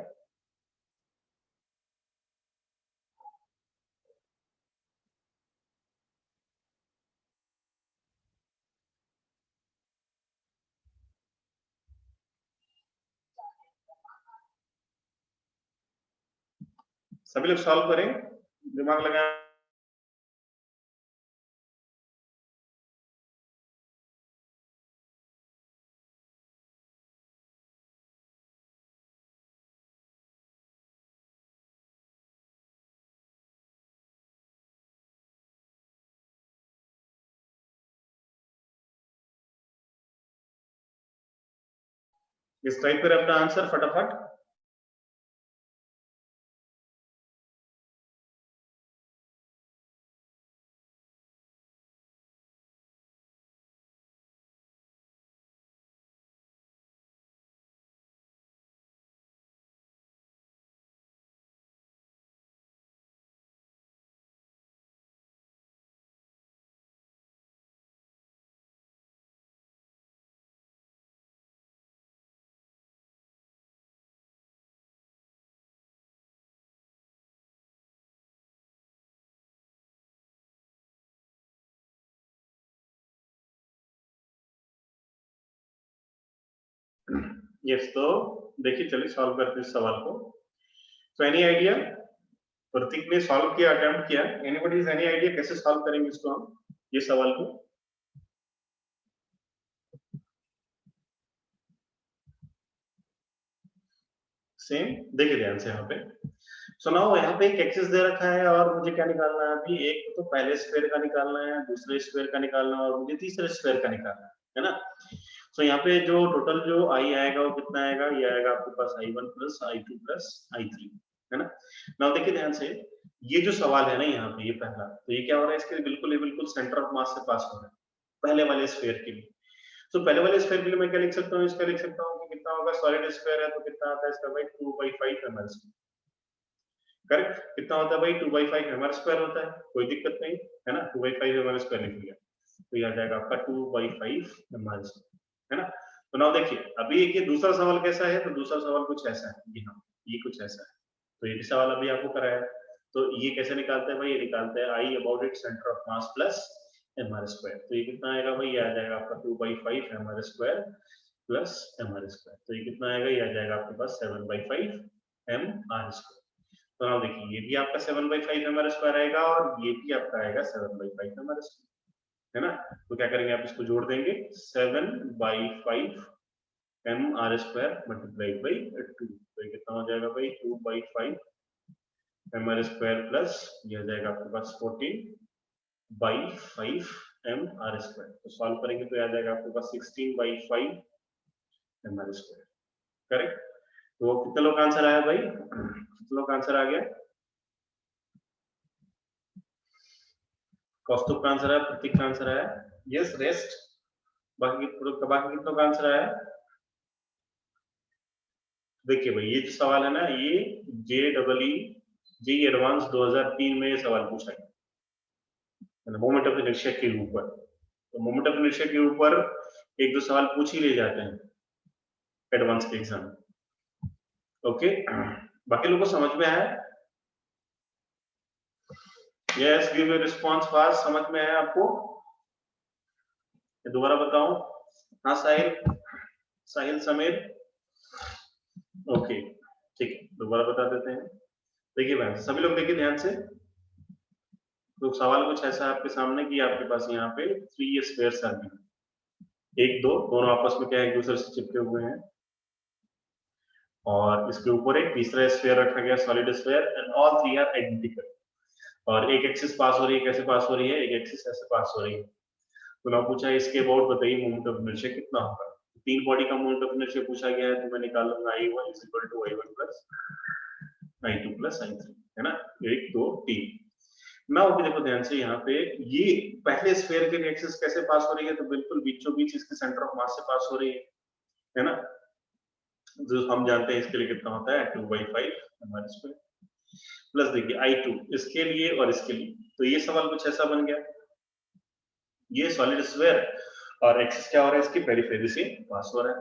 सभी लोग सॉल्व करें, दिमाग लगाएं। इस टाइप पर अपना आंसर फटाफट। यस, तो देखिए चलिए सॉल्व करते हैं इस सवाल को। तो एनी आइडिया, प्रतीक ने सॉल्व किया, अटेम्प्ट किया, एनीबॉडी इज एनी आइडिया कैसे सॉल्व करेंगे इसको हम, ये सवाल को? सेम देखिए ध्यान से यहाँ पे। सो नाउ यहाँ पे एक एक्सिस दे रखा है और मुझे क्या निकालना है अभी, एक तो पहले स्क्वायर का निकालना है, दूसरे स्क्वायर का निकालना है और मुझे तीसरे स्क्वायर का निकालना है ना? सो यहाँ पे जो टोटल जो आई आएगा वो कितना आएगा, ये आएगा आपके पास I1 plus I2 plus I3, है ना? नाउ देखिए ध्यान से, ये जो सवाल है ना यहाँ पे, ये पहला, तो ये क्या हो रहा है, इसके बिल्कुल सेंटर ऑफ मास से पास हो रहा है पहले वाले स्फीयर के लिए। तो पहले वाले स्फीयर के लिए मैं क्या लिख सकता हूँ, इसका लिख सकता हूँ कि कितना होगा, सॉलिड स्फीयर है तो कितना आता है इसका भाई 2/5 mr स्क्वायर। करेक्ट, कितना होता है भाई 2/5 mr स्क्वायर होता है, कोई दिक्कत नहीं है ना, 2/5 mr स्क्वायर लिख लिया तो ये आ जाएगा आपका 2/5 mr स्क्वायर, है ना? तो नाउ देखिए अभी एक ये दूसरा सवाल कैसा है, तो दूसरा सवाल कुछ ऐसा है, ये हाँ ये कुछ ऐसा है। तो ये भी सवाल अभी आपको कराया है, तो ये कैसे निकालते हैं भाई, ये निकालते हैं आई about it centre of mass plus mr square. तो ये कितना आएगा भाई, ये आ जाएगा आपका 2/5 mr square plus mr square. तो ये कितना आएगा, ये आ जाएगा आपके पास 7/5 mr स्क्वायर। तो नाउ देखिए ये भी आपका 7/5 mr स्क्वायर आएगा और ये भी आपका आएगा 7/5 mr स्क्वायर, है ना? तो क्या करेंगे, आप इसको जोड़ देंगे, 7/5 mr स्क्वायर मल्टीप्लाइड बाई 2, तो ये कितना हो जाएगा भाई 2/5 mr स्क्वायर प्लस ये हो जाएगा आपके पास 14/5 mr स्क्वायर। तो सॉल्व करेंगे तो ये आ जाएगा आपके पास 16/5 mr स्क्वायर। करेक्ट, तो कितने लोग का आंसर आया भाई, कितने लोग का आंसर आ गया? कौस्तुभ का आंसर है, प्रतीक का आंसर है, यस। रेस्ट बाकी कितनों का आंसर आया? देखिए भाई ये जो सवाल है ना, ये JEE एडवांस 2003 में ये सवाल पूछा गया मोमेंट ऑफ इनर्शिया के ऊपर। तो मोमेंट ऑफ इनर्शिया के ऊपर एक दो सवाल पूछ ही ले जाते हैं एडवांस के एग्जाम। ओके, बाकी लोगों को समझ में आया? Yes, give your response fast. समझ में आया आपको? दोबारा बताऊं? हाँ साहिल समीर, ओके ठीक है, दोबारा बता देते हैं। देखिए भाई सभी लोग देखिए ध्यान से, तो सवाल कुछ ऐसा है आपके सामने कि आपके पास यहाँ पे 3 स्क्वायर्स आ गए, 1 2 दोनों आपस में क्या एक दूसरे से चिपके हुए हैं और इसके ऊपर एक तीसरा स्फीयर रखा गया, solid sphere, and all 3 are identical. और एक एक्सिस पास हो रही है, कैसे पास हो रही है, एक एक्सिस ऐसे पास हो रही है। तो ना पूछा है इसके अबाउट बताइए मोमेंट ऑफ इनर्शिया कितना होगा। 3 बॉडी का मोमेंट ऑफ इनर्शिया पूछा गया है, तो मैं निकालूंगा I1 = I1 + I2 + I3, है ना? 1 2 3। ना अभी देखो ध्यान से यहाँ पे ये पहले स्फीयर के एक्सिस कैसे पास हो रही है, तो बिल्कुल बीचों बीच इसके सेंटर ऑफ मास से पास हो रही है ना। जो हम जानते हैं इसके लिए कितना होता है 2/5 हमारे स्क्वायर प्लस देखिए I2 इसके लिए और इसके लिए, तो ये सवाल कुछ ऐसा बन गया, ये सॉलिड स्फीयर और एक्सिस क्या हो रहा है इसकी पेरिफेरी से पास हो रहा है,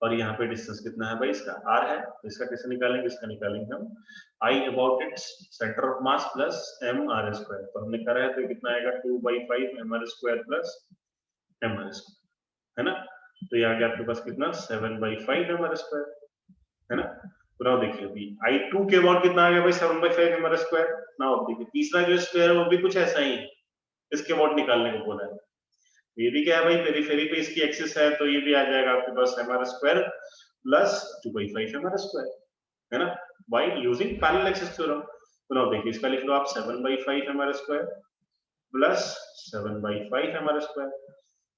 और यहाँ पे डिस्टेंस कितना है भाई इसका r है, तो इसका कैसे निकालेंगे, इसका निकालेंगे हम I about its centre of mass plus mr square, तो हमने करा है तो कितना आएगा 2/5 mr square plus mr square, है ना। तो ये आ गया आपके पास कितना 7/5 mr स्क्वायर, है ना। तो नाउ देखिए अभी I2 के अबाउट कितना आ गया भाई 7/5 mr स्क्वायर। नाउ देखिए तीसरा जो स्क्वायर है वो भी कुछ ऐसा ही है, इसके अबाउट निकालने को बोला है। ये भी क्या है भाई पेरिफेरी पे इसकी एक्सिस है, तो ये भी आ जाएगा आपके पास mr square plus 2/5 mr square, है ना, by using parallel axis theorem. तो नाउ देखिए इसका लिख लो आप 7/5 mr square plus 7/5 mr square,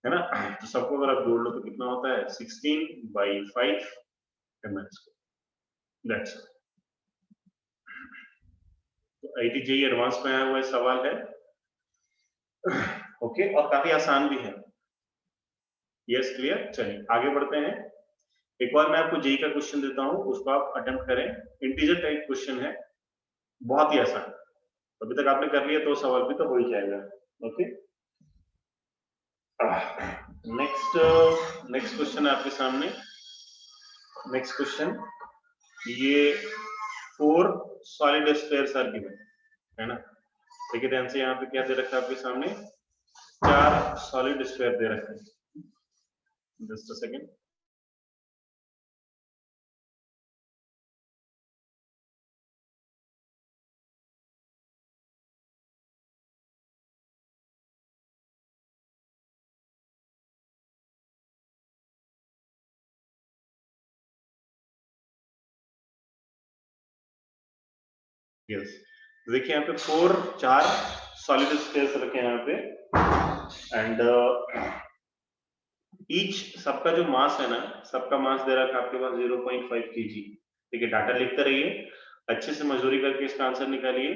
है ना। तो सबको अगर आप जोड़ लो तो कितना होता है 16/5 mr स्क्वायर, दैट्स तो IIT JEE एडवांस में आया हुआ सवाल है, ओके, और काफी आसान भी है। यस क्लियर, चलिए आगे बढ़ते हैं। एक बार मैं आपको जेई का क्वेश्चन देता हूं, उसको आप अटेम्प्ट करें, इंटीजर टाइप क्वेश्चन है, बहुत ही आसान, अभी तक आपने कर लिया तो सवाल भी तो हो ही जाएगा। ओके, नेक्स्ट क्वेश्चन है आपके सामने। नेक्स्ट क्वेश्चन, ये 4 सॉलिड स्फीयर्स आर गिवन, है ना। देखिए ध्यान से यहाँ पे क्या दे रखा है आपके सामने, 4 सॉलिड स्फीयर दे रखे हैं। जस्ट अ सेकेंड, यस देखिए यहाँ पे 4 सॉलिड स्फीयर्स रखे हैं यहाँ पे, एंड ईच सबका जो मास है ना, सबका मास दे रखा है आपके पास 0.5 kg। ठीक है, डाटा लिखते रहिए, अच्छे से मजदूरी करके इसका आंसर निकालिए।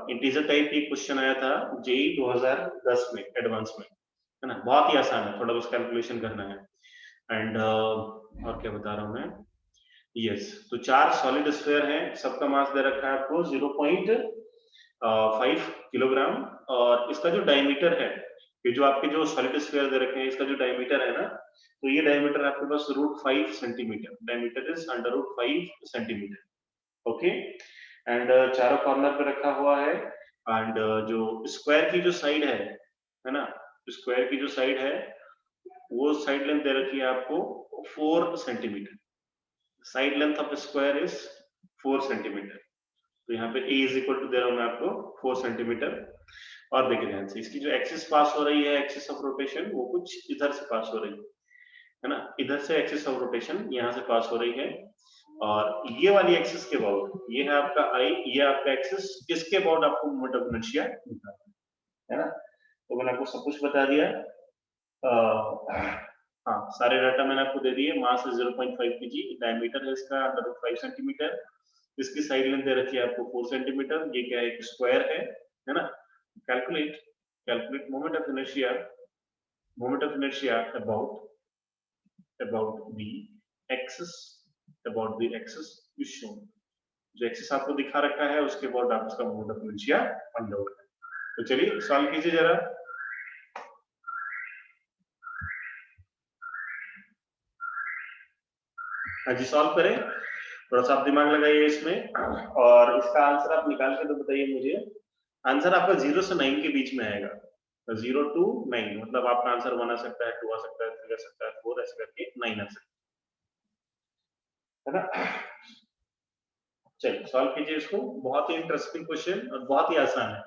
इंटीजर टाइप की क्वेश्चन आया था जेई 2010 में एडवांस में, है ना, बहुत ही आसान है, थोड़ा बस कैलकुलेशन करना है। एंड और क्या बता रहा हूँ मैं, यस तो 4 सॉलिड स्फीयर हैं, सबका मास दे रखा है आपको 0.5 किलोग्राम, और इसका जो डायमीटर है, ये जो आपके जो सॉलिड स्फीयर दे रखे हैं इसका जो डायमीटर है ना, तो ये डायमीटर आपके पास √5 centimetre, diameter is √5 centimetre. Okay, and चारों कॉर्नर पे रखा हुआ है, एंड जो स्क्वायर की जो साइड है ना, स्क्वायर की जो साइड है वो साइड लेंथ दे रखी है आपको 4 centimetre, side length of square is 4 centimetre. तो यहाँ पे a इज इक्वल टू दे रहा हूँ मैं आपको 4 सेंटीमीटर। और देखिए ध्यान से इसकी जो एक्सिस पास हो रही है, एक्सिस ऑफ रोटेशन, वो कुछ इधर से पास हो रही है ना, इधर से एक्सिस ऑफ रोटेशन यहाँ से पास हो रही है, और ये वाली एक्सिस के अबाउट, ये है आपका I, ये आपका एक्सिस, इसके अबाउट आपको मोमेंट ऑफ इनर्शिया निकालना है ना। तो मैंने आपको सब कुछ बता दिया, हाँ सारे डाटा मैंने आपको दे दिए। मास है 0.5 kg, डायमीटर है इसका √5 सेंटीमीटर, इसकी साइड लेंथ दे रखी है आपको 4 सेंटीमीटर, ये क्या है एक स्क्वायर है ना। Calculate moment of inertia about the axis is shown, जो एक्सिस आपको दिखा रखा है उसके अबाउट आप उसका moment of inertia find out करें। तो चलिए सॉल्व कीजिए जरा। हाँ जी सॉल्व करें, थोड़ा सा आप दिमाग लगाइए इसमें, और इसका आंसर आप निकाल के तो बताइए मुझे। आंसर आपका 0 से 9 के बीच में आएगा, 0 to 9, मतलब आपका आंसर 1 आ सकता है, 2 आ सकता है, 3 आ सकता है, 4 ऐसे करके 9 आ सकता है ना। चलिए सॉल्व कीजिए इसको, बहुत ही इंटरेस्टिंग क्वेश्चन और बहुत ही आसान है।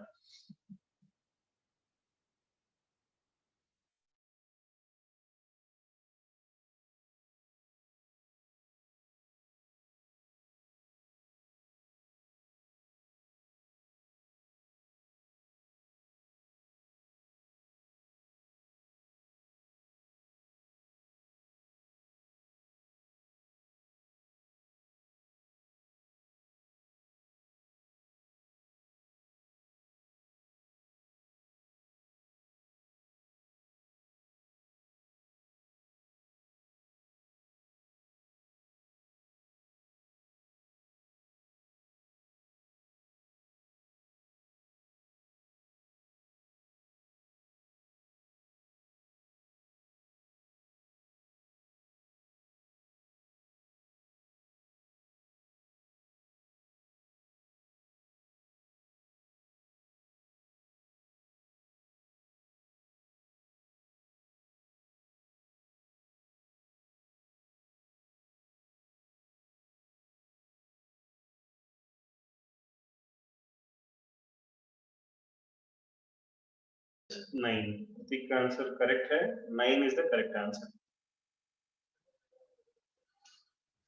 9. प्रतीक का आंसर करेक्ट है, 9 is the correct answer.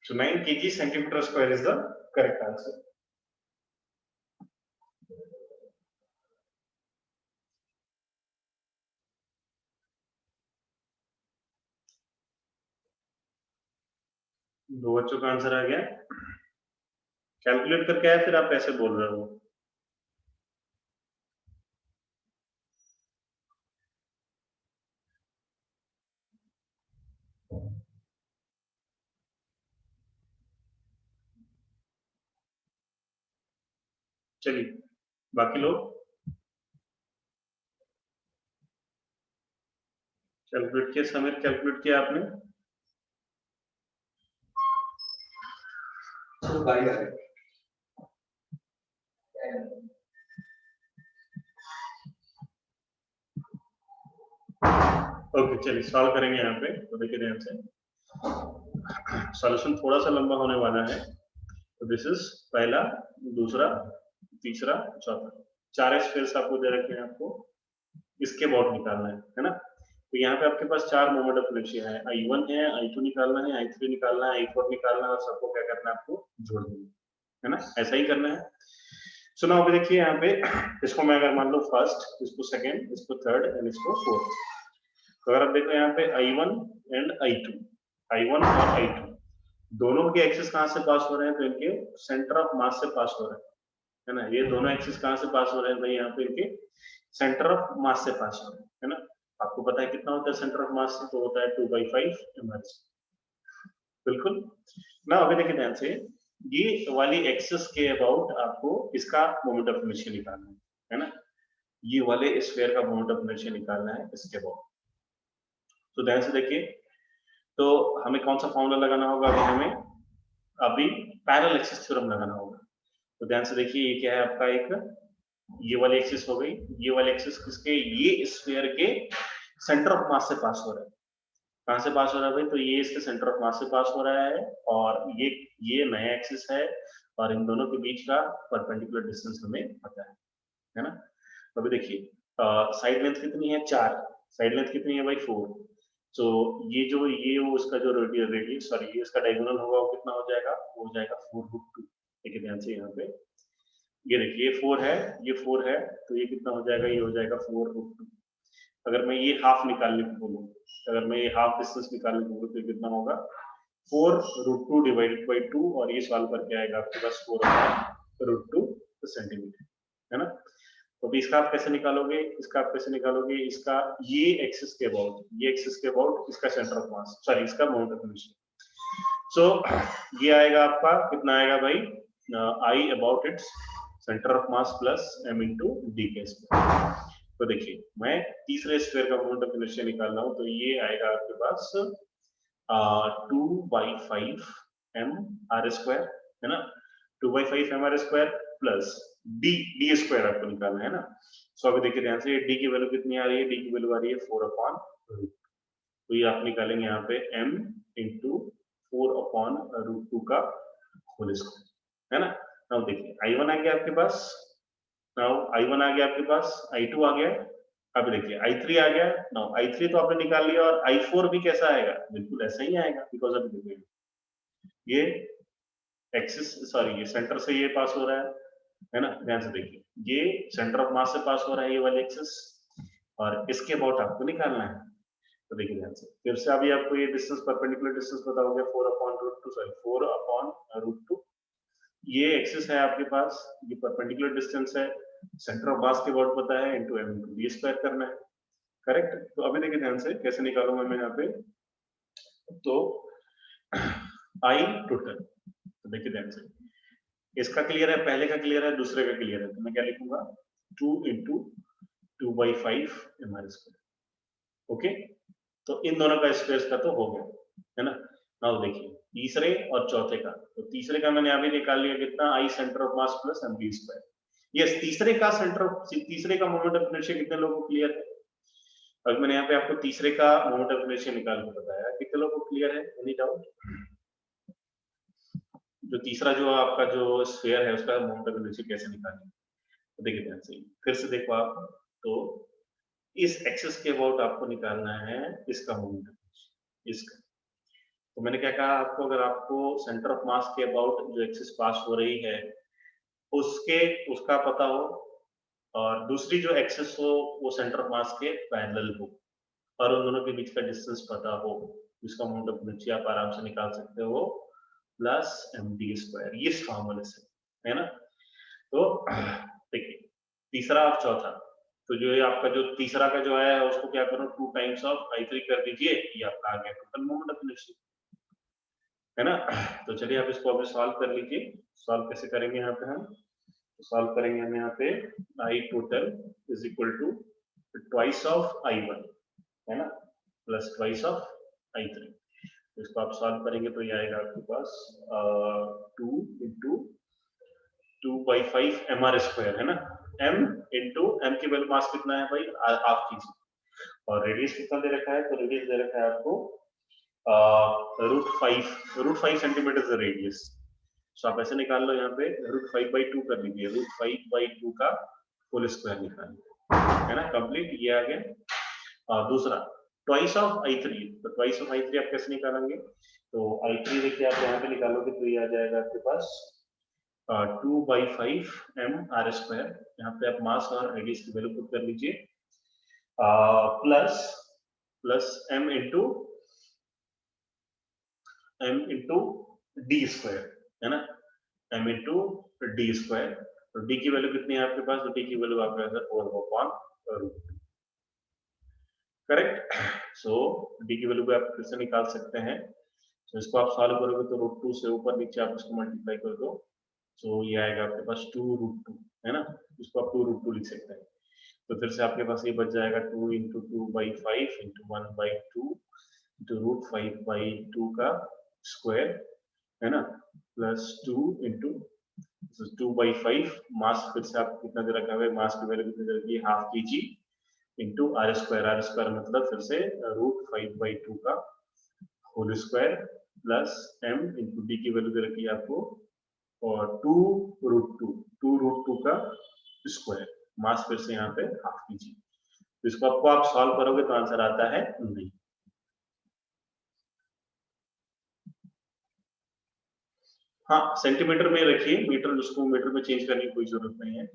So 9 kg centimeter square is the correct answer. दो बच्चों का आंसर आ गया. कैलकुलेट करके आया, फिर आप ऐसे बोल रहे हो. चलिए बाकी लोग कैलकुलेट किया. समीर कैलकुलेट किया आपने? ओके चलिए सॉल्व करेंगे यहाँ पे. तो देखिए ध्यान से, सॉल्यूशन थोड़ा सा लंबा होने वाला है. तो दिस इज पहला, दूसरा, तीसरा, चौथा. 4 स्पेस आपको दे रखे हैं, आपको इसके अबाउट निकालना है ना. तो यहाँ पे आपके पास 4 मोमेंट ऑफ इनर्शिया है. I1 है, I2 निकालना है, I3 निकालना है, I4 निकालना है, और सबको क्या करना है, आपको जोड़ देना है ना. ऐसा ही करना है. सुना अभी देखिए यहाँ पे, इसको मैं अगर मान लो फर्स्ट, इसको सेकंड, इसको थर्ड एंड इसको फोर्थ. तो अगर आप देखो यहाँ पे I1 एंड I2, I1 और I2 दोनों के एक्सिस कहाँ से पास हो रहे हैं, तो इनके सेंटर ऑफ मास से पास हो रहे हैं, है ना. ये दोनों एक्सिस कहाँ से पास हो रहे हैं भाई, यहाँ पे इनके सेंटर ऑफ मास से पास हो रहे हैं, है ना. आपको पता है कितना होता है सेंटर ऑफ मास से, तो होता है 2/5 mr. बिल्कुल ना. अभी देखिए ध्यान से, ये वाली एक्सिस के अबाउट आपको इसका मोमेंट ऑफ इनर्शिया निकालना है ना. ये वाले स्फीयर का मोमेंट ऑफ इनर्शिया निकालना है इसके अबाउट. तो ध्यान से देखिए, तो हमें कौन सा फॉर्मूला लगाना होगा, अभी पैरेलल एक्सिस थ्योरम लगाना होगा. तो ध्यान से देखिए, ये क्या है आपका, एक ये वाली एक्सिस हो गई. ये वाली एक्सिस किसके, ये स्फीयर के सेंटर ऑफ मास से पास हो रहा है. कहां से पास हो रहा है भाई, तो ये इसके सेंटर ऑफ मास से पास हो रहा है, और ये नया एक्सिस है, और इन दोनों के बीच का परपेंडिकुलर डिस्टेंस हमें पता है ना. तो अभी देखिए, साइड लेंथ कितनी है, 4. साइड लेंथ कितनी है भाई, 4. तो ये वो उसका जो रेडियस, सॉरी, ये इसका डायगोनल होगा, वो कितना हो जाएगा, वो हो जाएगा 4√2. देखिए ध्यान से यहाँ पे, ये देखिए, ये 4 है, ये 4 है, तो ये कितना हो जाएगा, ये हो जाएगा 4√2. अगर मैं ये हाफ निकालने को बोलूँ, अगर मैं ये हाफ डिस्टेंस निकालने को बोलूँ, तो कितना होगा, 4√2 डिवाइडेड बाई 2, और ये सॉल्व करके आएगा आपके पास 4/√2 सेंटीमीटर, है ना. तो अभी इसका आप कैसे निकालोगे, इसका आप कैसे निकालोगे, इसका ये एक्सिस के अबाउट, ये एक्सिस के अबाउट इसका सेंटर ऑफ मास, सॉरी इसका मोमेंट ऑफ इनर्शिया. सो ये आएगा आपका, कितना आएगा भाई, I about its centre of mass plus m into D के स्क्वायर. तो देखिए, मैं तीसरे स्क्वायर का मोमेंट ऑफ इनर्शिया निकाल रहा हूँ, तो ये आएगा आपके पास 2/5 mr स्क्वायर, है ना. 2/5 mr square plus D square आपको निकालना है ना. सो अभी देखिए ध्यान से, डी की वैल्यू कितनी आ रही है, डी की वैल्यू आ रही है 4/√. तो ये आप निकालेंगे यहाँ पे m इंटू 4/√2 का होल स्क्वायर, है ना. नाउ देखिए, I1 आ गया आपके पास, नाउ I1 आ गया आपके पास, I2 आ गया. अब देखिए I3 आ गया. नाउ I3 तो आपने निकाल लिया, और I4 भी कैसा आएगा, बिल्कुल ऐसा ही आएगा, बिकॉज अभी देखिए ये एक्सिस, सॉरी ये सेंटर से ये पास हो रहा है ना. ध्यान से देखिए, ये सेंटर ऑफ मास से पास हो रहा है, ये वाली एक्सिस, और इसके अबाउट आपको निकालना है. तो देखिए ध्यान से, फिर से अभी आपको ये डिस्टेंस, परपेंडिकुलर डिस्टेंस पता हो गया, 4/√2, सॉरी 4/√2. ये एक्सिस है आपके पास, ये परपेंडिकुलर डिस्टेंस है, सेंटर ऑफ मास के अबाउट पता है, into m into D square करना है, करेक्ट. तो अभी देखिए ध्यान से, कैसे निकालूंगा मैं यहाँ पे, तो I टोटल. तो देखिए ध्यान से, इसका क्लियर है, पहले का क्लियर है, दूसरे का क्लियर है, तो मैं क्या लिखूंगा, 2 इंटू 2/5 mr स्क्वायर. ओके, तो इन दोनों का स्क्वायर का तो हो गया, है ना. नाउ देखिए तीसरे और चौथे का, तो तीसरे का मैंने अभी निकाल लिया, कितना, I centre of mass plus m d square. Yes, तीसरे का मोमेंट ऑफ इनर्शिया कितने लोगों को क्लियर है. अब मैंने यहाँ पे आपको तीसरे का मोमेंट ऑफ इनर्शिया निकाल के बताया, कितने लोगों को क्लियर है, एनी डाउट. जो तीसरा जो आपका जो स्फीयर है, उसका मोमेंट ऑफ इनर्शिया कैसे निकालें. तो देखिए ध्यान से, फिर से देखो आप, तो इस एक्सिस के अबाउट आपको निकालना है इसका मोमेंट, इसका। तो मैंने क्या कहा आपको, अगर आपको सेंटर ऑफ मास के अबाउट जो एक्सिस पास हो रही है उसका पता हो, और दूसरी जो एक्सिस हो वो सेंटर ऑफ मास के पैरेलल हो, और उन दोनों के बीच का डिस्टेंस पता हो, इसका मोमेंट ऑफ इनर्शिया आप आराम से निकाल सकते हो, प्लस md², ये फॉर्मूले से है ना। तो देखिए तीसरा और चौथा, तो जो ये आपका जो तीसरा का जो आया है उसको क्या करो 2 टाइम्स ऑफ I3 कर दीजिए, ये आपका आ गया टोटल मोमेंट ऑफ इनर्शिया, है ना। तो चलिए आप इसको अभी सॉल्व कर लीजिए। सॉल्व कैसे करेंगे यहाँ पे हम, तो सॉल्व करेंगे हम यहाँ पे I total is equal to twice of I1, है ना, प्लस ट्वाइस ऑफ I3। इसको आप सॉल्व करेंगे तो ये आएगा आपके पास 2 इंटू 2/5 mr², है ना। m इंटू एम की वैल्यू मास कितना है भाई, हाफ कीजिए, और रेडियस कितना दे रखा है, तो रेडियस दे रखा है आपको √5 सेंटीमीटर द रेडियस। सो आप ऐसे निकाल लो, यहाँ पे √5/2 कर लीजिए, √5/2 का होल स्क्वायर निकालिए, है ना, कंप्लीट, ये आ गया। दूसरा ट्वाइस ऑफ I3, तो ट्वाइस ऑफ I3 आप कैसे निकालेंगे, तो I3 देखिए आप यहाँ पे निकालोगे तो ये आ जाएगा आपके पास 2/5 mr², यहाँ पे आप मास और रेडियस की वैल्यू पुट कर लीजिए, प्लस m इंटू d², है ना, m इंटू d², तो d की वैल्यू कितनी है आपके पास, तो d की वैल्यू आपके पास 4/√2, करेक्ट। सो d की वैल्यू भी आप फिर से निकाल सकते हैं। तो इसको आप सॉल्व करोगे तो √2 से ऊपर नीचे आप इसको मल्टीप्लाई कर दो, तो ये आएगा आपके पास 2√2, है ना, इसको आप 2√2 लिख सकते हैं। तो फिर से आपके पास ये बच जाएगा 2 इंटू 2/5 इंटू 1/2 इंटू √5/2 का स्क्वायर, है ना, प्लस 2 इंटू 2/5 मास, फिर से आप कितना दे रखा है, मास की वैल्यू कितनी दे रखी है, हाफ kg इंटू r² मतलब फिर से √5/2 का whole square, plus m into d की वैल्यू दे रखी है आपको, और 2√2 का स्क्वायर, मास फिर से यहाँ पे हाफ kg। तो इसको आपको आप सॉल्व करोगे तो आंसर आता है 9। हाँ, सेंटीमीटर में रखिए, मीटर उसको मीटर में चेंज करने की कोई जरूरत नहीं है।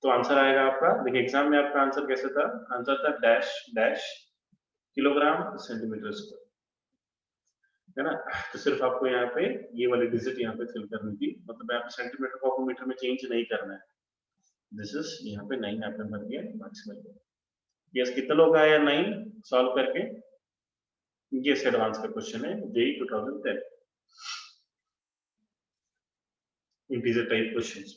तो आंसर आएगा आपका, देखिए एग्जाम में आपका आंसर कैसे था, आंसर था dash dash kilogram centimetre square, है ना। तो सिर्फ आपको यहाँ पे ये वाली डिजिट यहाँ पे फिल करनी थी, मतलब यहाँ पे सेंटीमीटर को आपको मीटर में चेंज नहीं करना है। दिस इज यहाँ पे 9 आपने भर दिया मैक्सिमम। यस, कितने लोग आए 9 सॉल्व करके, ये एडवांस का क्वेश्चन है JEE 2010 integer type questions.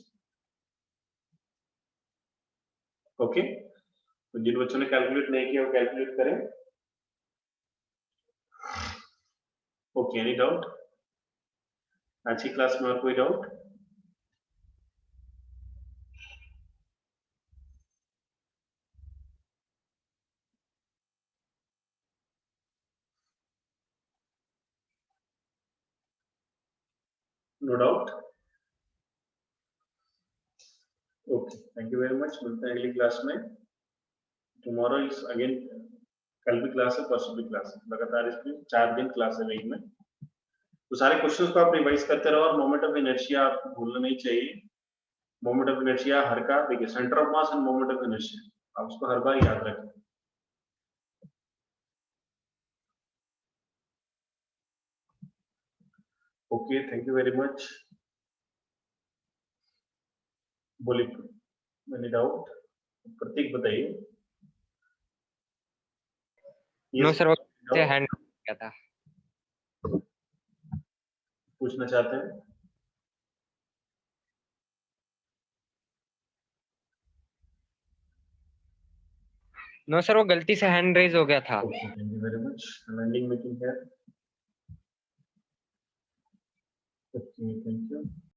Okay, तो जिन बच्चों ने कैलकुलेट नहीं किया वो कैलकुलेट करें। ओके, एनी डाउट, आज की क्लास में और कोई doubt? No doubt. Okay, thank you very much, मिलते हैं अगली क्लास में। टुमारो इज अगेन, कल भी क्लास है, परसों भी क्लास है, लगातार इसमें 4 दिन क्लास है वीक में। तो सारे क्वेश्चंस को आप रिवाइज करते रहो, और मोमेंट ऑफ इनर्शिया आपको भूलना नहीं चाहिए। मोमेंट ऑफ इनर्शिया हर का, देखिए centre of mass and moment of inertia, आप उसको हर बार याद रखें। Okay, thank you very much. बोलिए, एनी डाउट? प्रतीक बताइए। नो सर, वो हैंड किया था, पूछना चाहते हैं? नो सर, वो गलती से हैंड रेज हो गया था। Okay, thank you very much, ending meeting है। Okay, thank you.